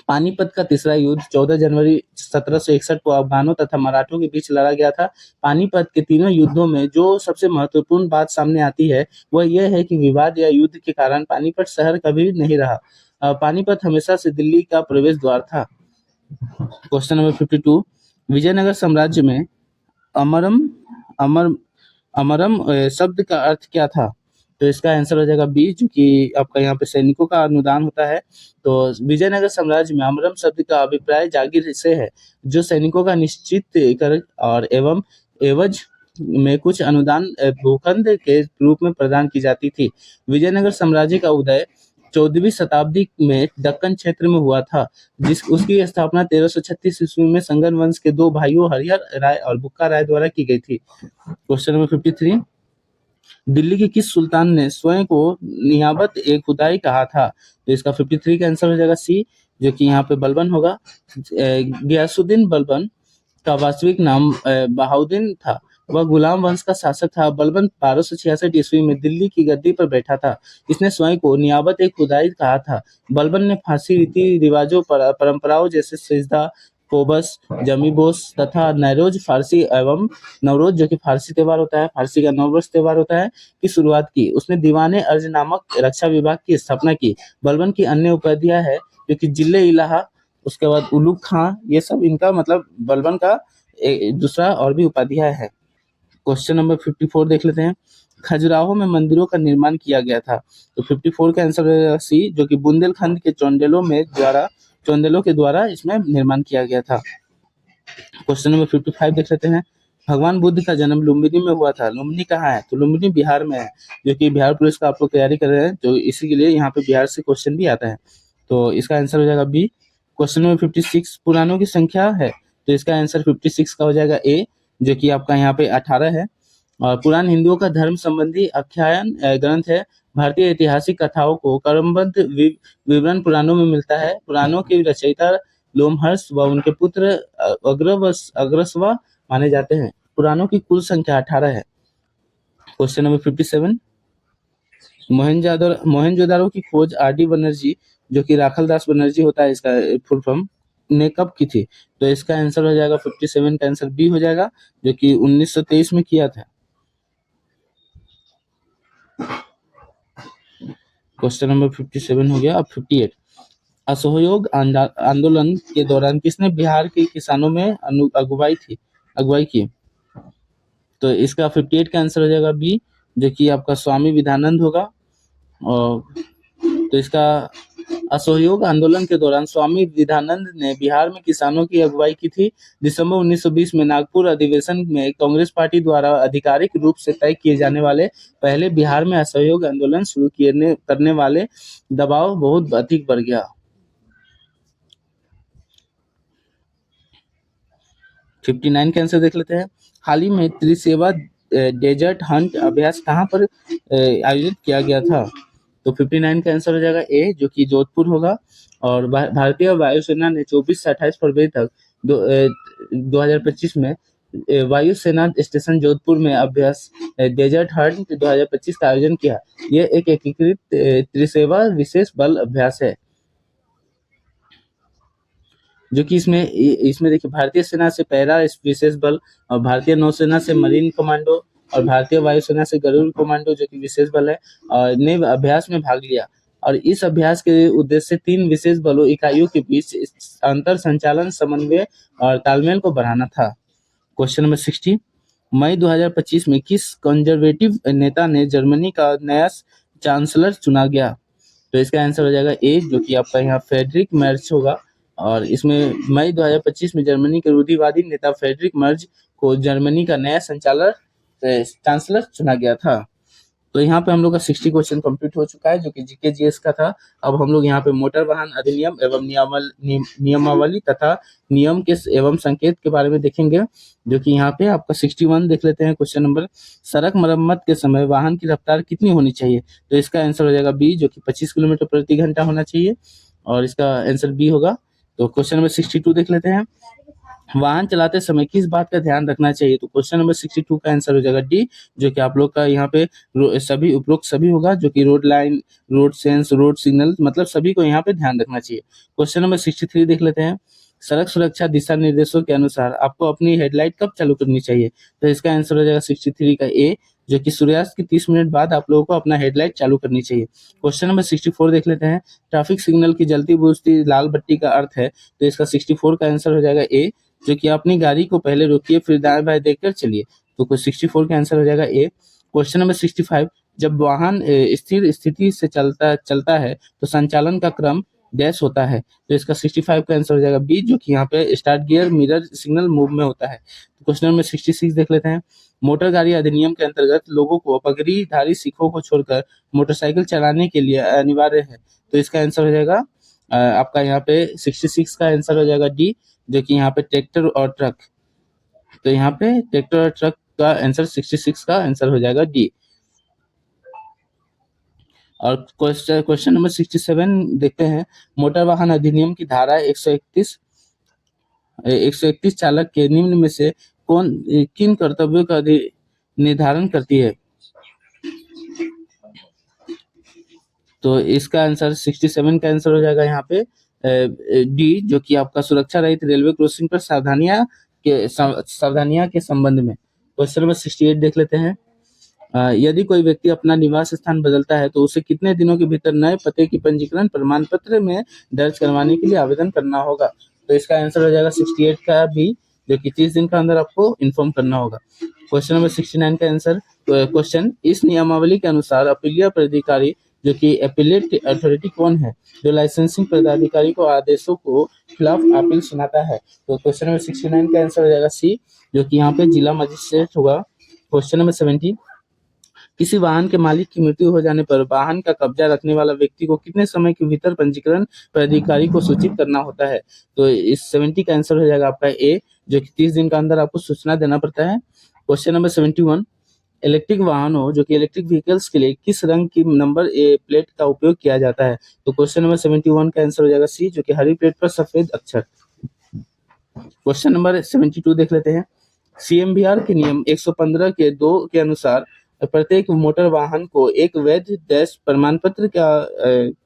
A: पानीपत का तीसरा युद्ध 14 जनवरी 1761 को अफगानों तथा मराठों के बीच लड़ा गया था। पानीपत के तीनों युद्धों में जो सबसे महत्वपूर्ण बात सामने आती है वह यह है कि विवाद या युद्ध के कारण पानीपत शहर कभी नहीं रहा। पानीपत हमेशा से दिल्ली का प्रवेश द्वार था। क्वेश्चन नंबर 52, विजयनगर साम्राज्य में अमरम अमर अमरम शब्द का अर्थ क्या था? तो इसका आंसर हो जाएगा बी, जो कि आपका यहाँ पे सैनिकों का अनुदान होता है। तो विजयनगर साम्राज्य में अमरम शब्द का अभिप्राय जागीर से है, जो सैनिकों का निश्चित कर और एवं एवज में कुछ अनुदान भूखंड के रूप में प्रदान की जाती थी। विजयनगर साम्राज्य का उदय 14वीं शताब्दी में दक्कन क्षेत्र में हुआ था, उसकी स्थापना 1336 ईस्वी में संगम वंश के दो भाइयों हरिहर राय और बुक्का राय द्वारा की गई थी। क्वेश्चन नंबर 53, दिल्ली के किस सुल्तान ने स्वयं को नियाबत ए खुदाई कहा था? तो इसका 53 का आंसर हो जाएगा सी, जो कि यहाँ पे बलबन होगा। गयासुद्दीन बलबन का वास्तविक नाम बहाउद्दीन था। वह गुलाम वंश का शासक था। बलबन 1266 ईस्वी में दिल्ली की गद्दी पर बैठा था। इसने स्वयं को नियाबत ए खुदाई कहा था। बलबन ने फारसी रीति रिवाजों परंपराओं जैसे सिजदा, कोबस, जमीबोस तथा नैरोज फारसी एवं नवरोज, जो कि फारसी त्योहार होता है, फारसी का नववर्ष त्योहार होता है, की शुरुआत की। उसने दीवाने अर्ज नामक रक्षा विभाग की स्थापना की। बलबन की अन्य उपाधियां है, जो कि जिले इलाहा, उसके बाद उलूग खां, ये सब इनका मतलब बलबन का दूसरा और भी उपाधियां है। क्वेश्चन नंबर 54 देख लेते हैं। खजुराहो में मंदिरों का निर्माण किया गया था। तो 54 का आंसर है सी, जो कि बुंदेलखंड के चौंदेलों के द्वारा इसमें निर्माण किया गया था। क्वेश्चन नंबर 55 देख लेते हैं। भगवान बुद्ध का जन्म लुम्बिनी में हुआ था। लुम्बिनी कहाँ है? तो लुम्बिनी बिहार में है, जो कि बिहार पुलिस का आप लोग तैयारी कर रहे हैं, तो इसी के लिए यहाँ पे बिहार से क्वेश्चन भी आता है। तो इसका आंसर हो जाएगा बी। क्वेश्चन नंबर 56, पुराणों की संख्या है, तो इसका आंसर 56 का हो जाएगा ए, जो कि आपका यहाँ पे 18 है। और पुराण हिंदुओं का धर्म संबंधी आख्यान ग्रंथ है। भारतीय ऐतिहासिक कथाओं को क्रमबद्ध विवरण पुराणों में मिलता है। पुराणों के रचयिता लोमहर्ष व उनके पुत्र अग्रसवा माने जाते हैं। पुराणों की कुल संख्या 18 है। क्वेश्चन नंबर 57, मोहनजोदारो की खोज आर.डी. बनर्जी, जो कि राखलदास बनर्जी होता है इसका फुल फॉर्म, ने कब की थी? तो इसका आंसर हो जाएगा 57 का आंसर बी हो जाएगा, जो कि 1923 में किया था। क्वेश्चन नंबर 57 हो गया। अब 58, असहयोग आंदोलन के दौरान किसने बिहार के किसानों में अगुवाई की? तो इसका 58 का आंसर हो जाएगा बी, जो कि आपका स्वामी विधानंद होगा। और तो इसका असहयोग आंदोलन के दौरान स्वामी विवेकानंद ने बिहार में किसानों की अगुवाई की थी। दिसंबर 1920 में नागपुर अधिवेशन में कांग्रेस पार्टी द्वारा आधिकारिक रूप से तय किए जाने वाले पहले बिहार में असहयोग आंदोलन शुरू करने वाले दबाव बहुत अधिक बढ़ गया। 59 का आंसर देख लेते हैं। हाल ही में त्रिसेवा डेजर्ट हंट अभ्यास कहाँ पर आयोजित किया गया था? तो 59 का आंसर हो जाएगा ए, जो कि जोधपुर होगा। और भारतीय वायुसेना ने 24 से 28 फरवरी तक 2025 में वायुसेना स्टेशन जोधपुर में अभ्यास डेजर्ट हंट 2025 का आयोजन किया। यह एक एकीकृत त्रिसेवा विशेष बल अभ्यास है, जो कि इसमें देखिए भारतीय सेना से पैरा विशेष बल और भारतीय नौसेना से मरीन कमांडो और भारतीय वायुसेना से गरुड़ कमांडो, जो कि विशेष बल है, ने अभ्यास में भाग लिया। और इस अभ्यास के उद्देश्य से 3 विशेष बलों इकाइयों के बीच अंतर संचालन, समन्वय और तालमेल को बढ़ाना था। क्वेश्चन नंबर 60, मई 2025 में किस कंजर्वेटिव नेता ने जर्मनी का नया चांसलर चुना गया? तो इसका आंसर हो जाएगा ए, जो कि आपका यहाँ फ्रेडरिक मर्ज होगा। और इसमें मई 2025 में जर्मनी के रूढ़िवादी नेता फ्रेडरिक मर्ज को जर्मनी का नया चांसलर चुना गया था। तो यहाँ पे हम लोग का 60 क्वेश्चन कंप्लीट हो चुका है, जो कि जीके जीएस का था। अब हम लोग यहाँ पे मोटर वाहन अधिनियम एवं नियमावली तथा नियम के एवं संकेत के बारे में देखेंगे, जो कि यहाँ पे आपका 61 देख लेते हैं। क्वेश्चन नंबर, सड़क मरम्मत के समय वाहन की रफ्तार कितनी होनी चाहिए? तो इसका आंसर हो जाएगा बी, जो कि 25 किलोमीटर प्रति घंटा होना चाहिए, और इसका आंसर बी होगा। तो क्वेश्चन नंबर 62 देख लेते हैं। वाहन चलाते समय किस बात का ध्यान रखना चाहिए? तो क्वेश्चन नंबर 62 का आंसर हो जाएगा डी, जो कि आप लोग का यहाँ पे सभी उपरोक्त सभी होगा, जो कि road line, road sense, road signal, मतलब सभी को यहाँ पे ध्यान रखना चाहिए। क्वेश्चन नंबर 63 देख लेते हैं। सड़क सुरक्षा दिशा निर्देशों के अनुसार आपको अपनी हेडलाइट कब चालू करनी चाहिए? तो इसका आंसर हो जाएगा 63 का ए, जो कि सूर्यास्त के 30 मिनट बाद आप लोगों को अपना हेडलाइट चालू करनी चाहिए। क्वेश्चन नंबर 64 देख लेते हैं। ट्रैफिक सिग्नल की जलती बुझती लाल बत्ती का अर्थ है? तो इसका 64 का आंसर हो जाएगा ए, जो कि अपनी गाड़ी को पहले रोकिए फिर दाएं बाएं देखकर चलिए। तो 64 का आंसर हो जाएगा ए। क्वेश्चन नंबर 65, जब वाहन स्थिर स्थिति से चलता है तो संचालन का क्रम डैश होता है? तो इसका 65 का आंसर हो जाएगा बी, जो कि यहाँ पे start gear, mirror, signal, move में होता है। तो क्वेश्चन नंबर 66 देख लेते हैं। मोटर गाड़ी अधिनियम के अंतर्गत लोगों को पगड़ीधारी सिखों को छोड़कर मोटरसाइकिल चलाने के लिए अनिवार्य है? तो इसका आंसर हो जाएगा आपका यहाँ पे 66 का आंसर हो जाएगा डी, जो कि यहाँ पे ट्रैक्टर और ट्रक। तो यहाँ पे ट्रैक्टर और ट्रक का आंसर 66 का आंसर हो जाएगा डी। और क्वेश्चन नंबर 67 देखते हैं। मोटर वाहन अधिनियम की धारा 131 चालक के निम्न में से किन कर्तव्यों का निर्धारण करती है? तो इसका आंसर 67 का आंसर हो जाएगा यहाँ पे डी, जो कि आपका सुरक्षा रहित रेलवे क्रॉसिंग पर सावधानियां के संबंध में। क्वेश्चन नंबर 68 देख लेते हैं। यदि कोई व्यक्ति अपना निवास स्थान बदलता है तो उसे कितने दिनों के भीतर नए पते की पंजीकरण प्रमाण पत्र में दर्ज करवाने के लिए आवेदन करना होगा? तो इसका आंसर हो जाएगा 68 का भी, जो कि 30 दिन के अंदर आपको इन्फॉर्म करना होगा। क्वेश्चन नंबर 69 का आंसर, क्वेश्चन, इस नियमावली के अनुसार अपीलीय प्राधिकारी, जो कि अपीलेट अथॉरिटी कौन है, जो लाइसेंसिंग पदाधिकारी को आदेशों को खिलाफ अपील सुनाता है? तो क्वेश्चन नंबर 69 का आंसर हो जाएगा सी, जो कि यहाँ पे जिला मजिस्ट्रेट होगा। क्वेश्चन नंबर 70, किसी वाहन के मालिक की मृत्यु हो जाने पर वाहन का कब्जा रखने वाला व्यक्ति को कितने समय के भीतर पंजीकरण प्राधिकारी को सूचित करना होता है? तो इस 70 का आंसर हो जाएगा आपका ए, जो कि 30 दिन के अंदर आपको सूचना देना पड़ता है। क्वेश्चन नंबर 71, इलेक्ट्रिक वाहनों, जो कि इलेक्ट्रिक व्हीकल्स के लिए किस रंग की नंबर प्लेट का उपयोग किया जाता है? तो क्वेश्चन नंबर 71 का आंसर हो जाएगा सी, जो कि हरी प्लेट पर सफेद अक्षर। क्वेश्चन नंबर 72 देख लेते हैं। सीएमवीआर के नियम 115 के 2 के अनुसार प्रत्येक मोटर वाहन को एक वैध डैश प्रमाण पत्र का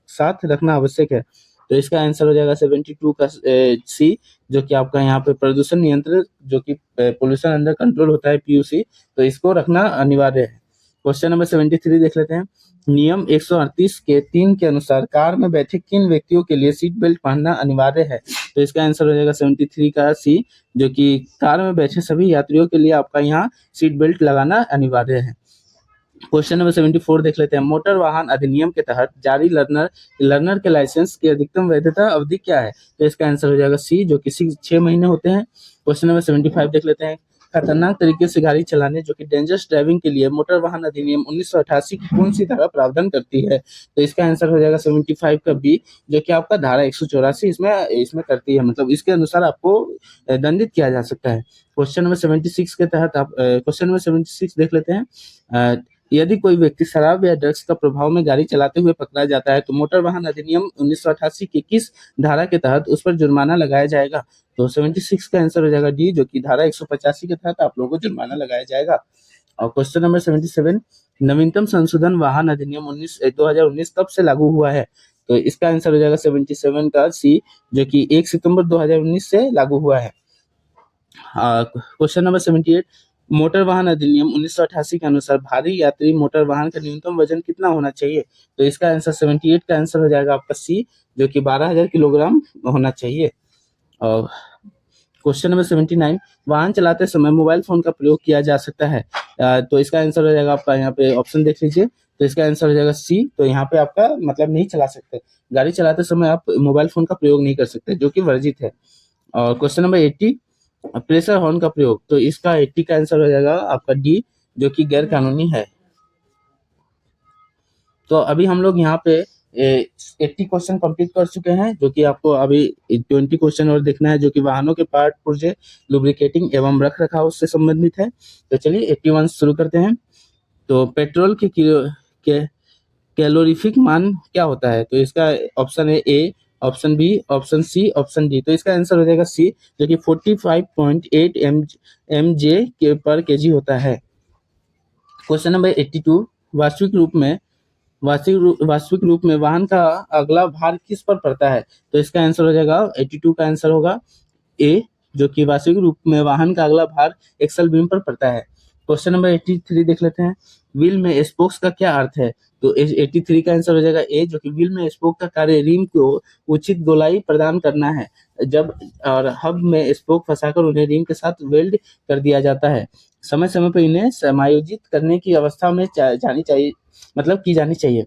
A: साथ रखना आवश्यक है? तो इसका आंसर हो जाएगा 72 का सी, जो कि आपका यहाँ पे प्रदूषण नियंत्रण, जो कि पोल्यूशन अंडर कंट्रोल होता है, पीयूसी, तो इसको रखना अनिवार्य है। क्वेश्चन नंबर 73 देख लेते हैं। नियम 138 के 3 के अनुसार कार में बैठे किन व्यक्तियों के लिए सीट बेल्ट पहनना अनिवार्य है? तो इसका आंसर हो जाएगा 73 का सी, जो कि कार में बैठे सभी यात्रियों के लिए आपका यहाँ सीट बेल्ट लगाना अनिवार्य है। क्वेश्चन नंबर 74 देख लेते हैं। मोटर वाहन अधिनियम के तहत जारी लर्नर के लाइसेंस की अधिकतम वैधता अवधि क्या है? तो इसका आंसर हो जाएगा सी, जो कि 6 महीने होते हैं। क्वेश्चन नंबर 75 देख लेते हैं। खतरनाक तरीके से गाड़ी चलाने जो कि डेंजरस ड्राइविंग के लिए मोटर वाहन अधिनियम 1988 की कौन सी धारा प्रावधान करती है? तो इसका आंसर हो जाएगा 75 का बी, जो कि आपका धारा 184 इसमें इसमें करती है, मतलब इसके अनुसार आपको दंडित किया जा सकता है। क्वेश्चन नंबर 76 के तहत आप क्वेश्चन नंबर 76 देख लेते हैं। यदि कोई व्यक्ति शराब या ड्रग्स का प्रभाव में गाड़ी चलाते हुए पकड़ा जाता है तो मोटर वाहन अधिनियम 1988 की किस धारा के तहत उस पर जुर्माना लगाया जाएगा? तो 76 का आंसर हो जाएगा डी, जो कि धारा 185 के तहत आप लोगों को जुर्माना लगाया जाएगा। और क्वेश्चन नंबर 77, नवीनतम संशोधन वाहन अधिनियम 2019 कब से लागू हुआ है? तो इसका आंसर हो जाएगा 77 का सी, जो कि 1 सितंबर 2019 से लागू हुआ है। क्वेश्चन नंबर 78, मोटर वाहन अधिनियम 1988 के अनुसार भारी यात्री मोटर वाहन का न्यूनतम वजन कितना होना चाहिए? तो इसका आंसर 78 का आंसर हो जाएगा आपका सी, जो कि 12,000 किलोग्राम होना चाहिए। और क्वेश्चन नंबर 79, वाहन चलाते समय मोबाइल फोन का प्रयोग किया जा सकता है? तो इसका आंसर हो जाएगा आपका, यहाँ पे ऑप्शन देख लीजिए, तो इसका आंसर हो जाएगा सी। तो यहाँ पे आपका मतलब नहीं चला सकते, गाड़ी चलाते समय आप मोबाइल फोन का प्रयोग नहीं कर सकते, जो कि वर्जित है। और क्वेश्चन नंबर 80, प्रेशर हॉर्न का प्रयोग, तो इसका 80 का आंसर हो जाएगा आपका डी, जो कि गैर कानूनी है। तो अभी हम लोग यहाँ पे 80 क्वेश्चन कंप्लीट कर चुके हैं, जो कि आपको अभी 20 क्वेश्चन और देखना है, जो कि वाहनों के पार्ट पुर्जे, लुब्रिकेटिंग एवं रख रखाव से संबंधित है। तो चलिए 81 शुरू करते हैं। तो पेट्रोल के कैलोरीफिक मान क्या होता है? तो इसका ऑप्शन है A, option B, option C, option D. तो इसका आंसर हो जाएगा सी, जो कि 45.8 mj के पर केजी होता है। क्वेश्चन नंबर 82, वास्तविक रूप में वाहन का अगला भार किस पर पड़ता है? तो इसका आंसर हो जाएगा 82 का आंसर होगा ए, जो कि वास्तविक रूप में वाहन का अगला भार एक्सल बीम पर पड़ता है। क्वेश्चन नंबर 83 देख लेते हैं। व्हील में स्पोक्स का क्या अर्थ है? तो 83 का आंसर हो जाएगा ए, जो कि व्हील में स्पोक का कार्य रिम को उचित गोलाई प्रदान करना है, जब और हब में स्पोक फंसाकर उन्हें रिम के साथ वेल्ड कर दिया जाता है। समय समय पर इन्हें समायोजित करने की अवस्था में जानी चाहिए, मतलब की जानी चाहिए।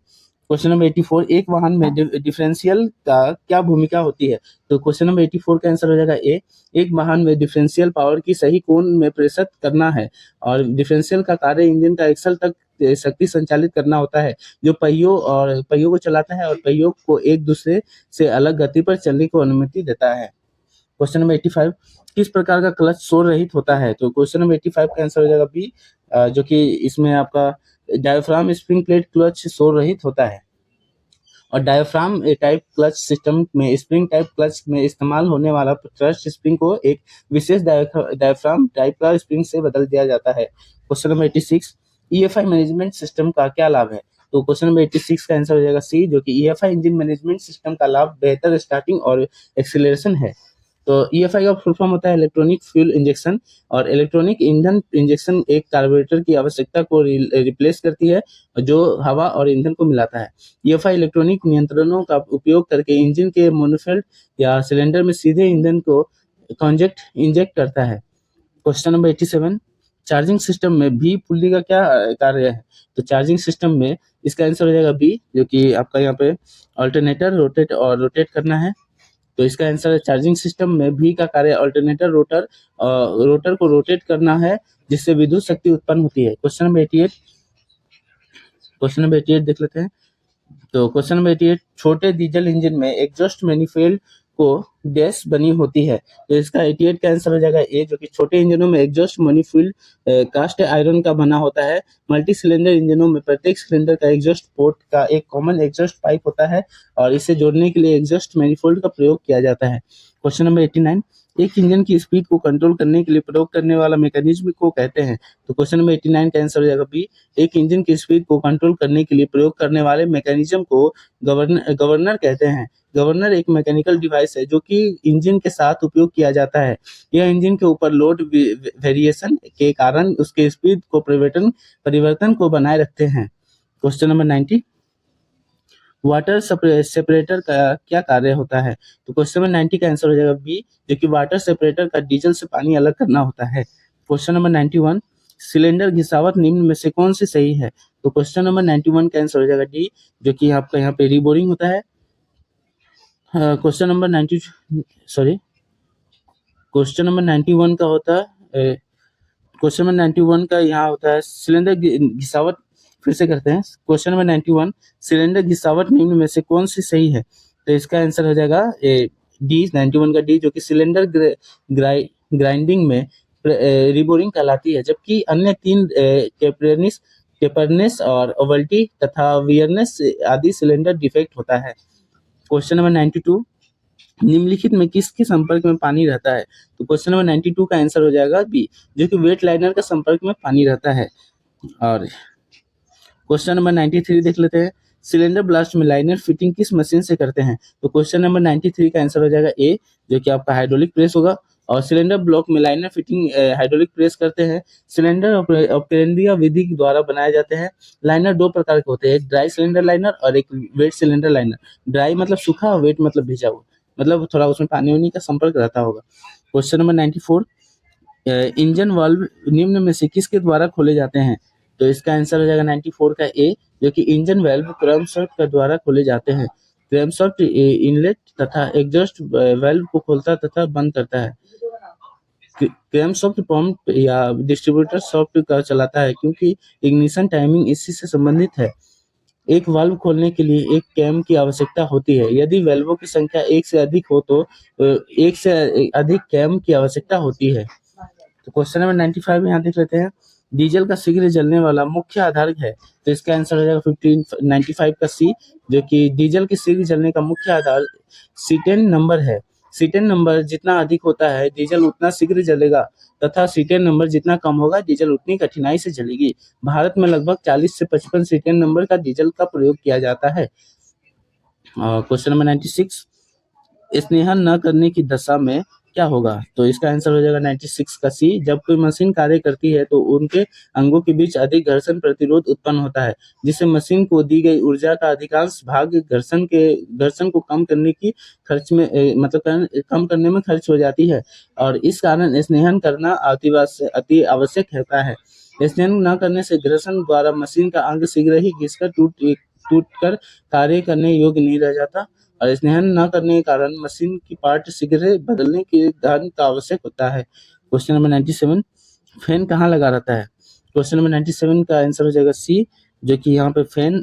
A: क्वेश्चन नंबर 84, एक वाहन में डिफरेंशियल का क्या भूमिका होती है? तो क्वेश्चन नंबर 84 का आंसर हो जाएगा ए, एक वाहन में डिफरेंशियल पावर की सही कोण में प्रेषित करना है, और डिफरेंशियल का कार्य इंजन का एक्सल तक शक्ति संचालित करना होता है, जो पहियों को चलाता है और पहियों को एक दूसरे से अलग गति पर चलने को अनुमति देता है। क्वेश्चन नंबर 85, किस प्रकार का क्लच शोर रहित होता है? तो क्वेश्चन नंबर 85 का आंसर हो जाएगा बी, जो कि इसमें आपका डायफ्राम स्प्रिंग प्लेट क्लच शोर रहित होता है। और डायफ्राम टाइप क्लच सिस्टम में स्प्रिंग टाइप क्लच में इस्तेमाल होने वाला क्लच स्प्रिंग को एक विशेष डायफ्राम टाइप का स्प्रिंग से बदल दिया जाता है। Question number 86, EFI management system का क्या लाभ है? तो क्वेश्चन नंबर 86 का आंसर हो जाएगा सी, जो कि ईएफआई इंजन मैनेजमेंट सिस्टम का लाभ बेहतर स्टार्टिंग और एक्सीलरेशन है। तो ईएफआई का फुल फॉर्म होता है इलेक्ट्रॉनिक फ्यूल इंजेक्शन, और इलेक्ट्रॉनिक ईंधन इंजेक्शन एक कार्बोरेटर की आवश्यकता को रिप्लेस करती है, जो हवा और ईंधन को मिलाता है। ईएफआई इलेक्ट्रॉनिक नियंत्रणों का उपयोग करके इंजन के मोनोफेल्ड या सिलेंडर में सीधे ईंधन को इंजेक्ट करता है। क्वेश्चन नंबर 87, चार्जिंग सिस्टम में भी पुल्ली का क्या कार्य है? तो चार्जिंग सिस्टम में इसका आंसर हो जाएगा बी, जो कि आपका यहाँ पे अल्टरनेटर रोटेट करना है। तो इसका आंसर है चार्जिंग सिस्टम में भी का कार्य अल्टरनेटर रोटर को रोटेट करना है, जिससे विद्युत शक्ति उत्पन्न होती है। क्वेश्चन नंबर 88 देख लेते हैं। तो क्वेश्चन नंबर 88, छोटे डीजल इंजन में एग्जॉस्ट मैनिफोल्ड को डैश बनी होती है? तो इसका 88 का आंसर हो जाएगा ए, जो कि छोटे इंजनों में एग्जॉस्ट मैनिफोल्ड कास्ट आयरन का बना होता है। मल्टी सिलेंडर इंजनों में प्रत्येक सिलेंडर का एग्जॉस्ट पोर्ट का एक कॉमन एग्जॉस्ट पाइप होता है, और इसे जोड़ने के लिए एग्जॉस्ट मैनिफोल्ड का प्रयोग किया जाता है। क्वेश्चन नंबर 89, एक इंजन की स्पीड को कंट्रोल करने के लिए प्रयोग करने वाला मैकेनिज्म को कहते हैं? तो क्वेश्चन नंबर 89 का आंसर हो जाएगा बी, एक इंजन की स्पीड को कंट्रोल करने के लिए प्रयोग करने वाले मैकेनिज्म को गवर्नर कहते हैं। गवर्नर एक मैकेनिकल डिवाइस है जो कि इंजन के साथ उपयोग किया जाता है। यह इंजन के ऊपर लोड वेरिएशन के कारण उसके स्पीड को परिवर्तन को बनाए रखते हैं। क्वेश्चन नंबर 90, वाटर सेपरेटर का क्या कार्य होता है? तो क्वेश्चन नंबर 90 का आंसर हो जाएगा बी, जो कि वाटर सेपरेटर का डीजल से पानी अलग करना होता है। क्वेश्चन नंबर 91, सिलेंडर घिसावट निम्न में से कौन सी सही है? तो क्वेश्चन नंबर 91 का आंसर हो जाएगा डी, जो कि आपका यहाँ पे रीबोरिंग होता है। Question number 90 sorry question number 91 का होता है, क्वेश्चन नंबर 91 का यहाँ होता है सिलेंडर घिसावट। फिर से करते हैं, क्वेश्चन नंबर 91, सिलेंडर घिसावट निम्न में से कौन सी सही है? तो इसका आंसर हो जाएगा डी, 91 का डी, जो कि सिलेंडर ग्राइंडिंग में रिबोरिंग कहलाती है, जबकि अन्य तीन टेपरनेस और ओवल्टी तथा वियरनेस आदि सिलेंडर डिफेक्ट होता है। क्वेश्चन नंबर 92, निम्नलिखित में किसके संपर्क में पानी रहता है? तो क्वेश्चन नंबर 92 का आंसर हो जाएगा बी, जो कि वेट लाइनर का संपर्क में पानी रहता है। और क्वेश्चन नंबर 93 देख लेते हैं, सिलेंडर ब्लास्ट में लाइनर फिटिंग किस मशीन से करते हैं? तो क्वेश्चन नंबर 93 का आंसर हो जाएगा ए, जो कि आपका हाइड्रोलिक प्रेस होगा। और सिलेंडर ब्लॉक में लाइनर फिटिंग हाइड्रोलिक प्रेस करते हैं। सिलेंडर ऑपरेंडिया विधि के द्वारा बनाए जाते हैं। लाइनर दो प्रकार के होते हैं, एक ड्राई सिलेंडर लाइनर और एक वेट सिलेंडर लाइनर। ड्राई मतलब सूखा और वेट मतलब भिजा हुआ, मतलब थोड़ा उसमें पानी वानी का संपर्क रहता होगा। क्वेश्चन नंबर 94, इंजन वाल्व निम्न में से किसके द्वारा खोले जाते हैं? तो इसका आंसर हो जाएगा 94 का ए, जो कि इंजन वाल्व क्रैंकशाफ्ट के द्वारा खोले जाते हैं। क्रैंकशाफ्ट इनलेट तथा एग्जॉस्ट वाल्व को खोलता तथा बंद करता है। क्रैंकशाफ्ट पंप या डिस्ट्रीब्यूटर शाफ्ट का चलाता है, क्योंकि इग्निशन टाइमिंग इसी से संबंधित है। एक वाल्व खोलने के लिए एक कैम की आवश्यकता होती है। यदि वाल्वों की संख्या एक से अधिक हो तो एक से अधिक कैम की आवश्यकता होती है। तो क्वेश्चन नंबर 95 यहाँ देख लेते हैं, डीजल का शीघ्र जलने वाला मुख्य आधार है? तो इसका आंसर हो जाएगा 95 का सी, जो कि डीजल के शीघ्र जलने का मुख्य आधार सीटेन नंबर है। सीटेन नंबर जितना अधिक होता है डीजल उतना शीघ्र जलेगा, तथा सीटेन नंबर जितना कम होगा डीजल उतनी कठिनाई से जलेगी। भारत में लगभग 40 से 55 सीटेन नंबर का डीजल का प्रयोग किया जाता है। क्वेश्चन नंबर 96, स्नेहन न करने की दशा में क्या होगा? तो इसका आंसर हो जाएगा 96 का सी, जब कोई मशीन कार्य करती है तो उनके अंगों के बीच अधिक घर्षण प्रतिरोध उत्पन्न होता है, जिससे मशीन को दी गई ऊर्जा का अधिकांश भाग घर्षण को कम करने की खर्च में कम करने में खर्च हो जाती है, और इस कारण स्नेहन करना अति आवश्यक होता है। स्नेहन न करने से घर्षण द्वारा मशीन का अंग शीघ्र ही घिसकर टूटकर कार्य करने योग्य नहीं रह जाता, और स्नेहन न करने के कारण मशीन की पार्ट शीघ्र बदलने के धन का आवश्यक होता है। क्वेश्चन नंबर 97, फैन कहाँ लगा रहता है? क्वेश्चन नंबर 97 का आंसर हो जाएगा सी, जो कि यहाँ पे फैन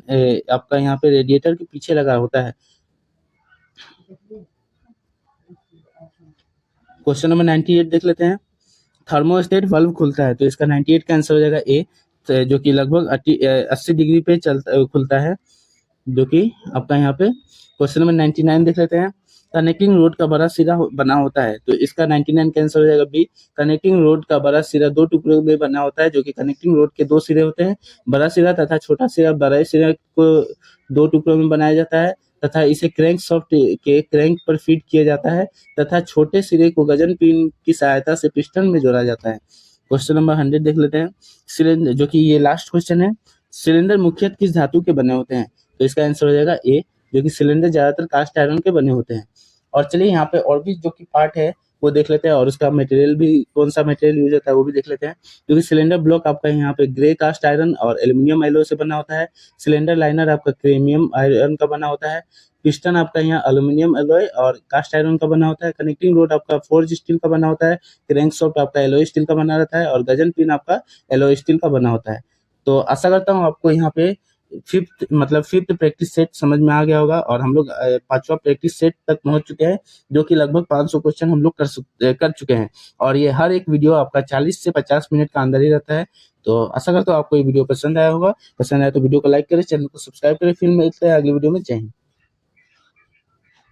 A: आपका यहाँ पे रेडिएटर के पीछे लगा होता है। क्वेश्चन नंबर 98 देख लेते हैं, थर्मोस्टेट वाल्व खुलता है? तो इसका 98 का आंसर हो जाएगा ए, जो कि लगभग 80 डिग्री पे खुलता है, जो कि आपका यहाँ पे। क्वेश्चन नंबर 99 देख लेते हैं, कनेक्टिंग रोड का बड़ा सिरा बना होता है? तो इसका 99 का आंसर हो जाएगा बी, कनेक्टिंग रोड का बड़ा सिरा दो टुकड़ों में बना होता है, जो कि कनेक्टिंग रोड के दो सिरे होते हैं, बड़ा सिरा तथा छोटा सिरा। बड़े सिरे को दो टुकड़ों में बनाया जाता है तथा इसे क्रैंक शाफ्ट के क्रैंक पर फीड किया जाता है, तथा छोटे सिरे को गजन पिन की सहायता से पिस्टन में जोड़ा जाता है। क्वेश्चन नंबर 100 देख लेते हैं, सिलेंडर, जो कि ये लास्ट क्वेश्चन है, सिलेंडर मुख्यतः किस धातु के बने होते हैं? तो इसका आंसर हो जाएगा ए, जो कि सिलेंडर ज्यादातर कास्ट आयरन के बने होते हैं। और चलिए यहाँ पे और भी जो कि पार्ट है वो देख लेते हैं, और उसका मटेरियल भी, कौन सा मटेरियल यूज होता है वो भी देख लेते हैं। क्योंकि सिलेंडर ब्लॉक आपका यहाँ पे ग्रे कास्ट आयरन और एल्यूमिनियम एलॉय से बना होता है। सिलेंडर लाइनर आपका क्रोमियम आयरन का बना होता है। पिस्टन आपका यहाँ एल्यूमिनियम एलॉय और कास्ट आयरन का बना होता है। कनेक्टिंग रोड आपका फोर्ज स्टील का बना होता है। क्रैंकशाफ्ट आपका एलॉय स्टील का बना रहता है, और गजन पिन आपका एलॉय स्टील का बना होता है। तो आशा करता हूँ आपको यहाँ पे फिफ्थ प्रैक्टिस सेट समझ में आ गया होगा, और हम लोग 5वां प्रैक्टिस सेट तक पहुंच चुके हैं, जो कि लगभग 500 क्वेश्चन हम लोग कर चुके हैं। और ये हर एक वीडियो आपका 40 से 50 मिनट का अंदर ही रहता है। तो आशा करता हूँ आपको ये वीडियो पसंद आया होगा। पसंद आया तो वीडियो को लाइक करें, चैनल को सब्सक्राइब करें। फिर मिलते हैं अगली वीडियो में। जय हिंद।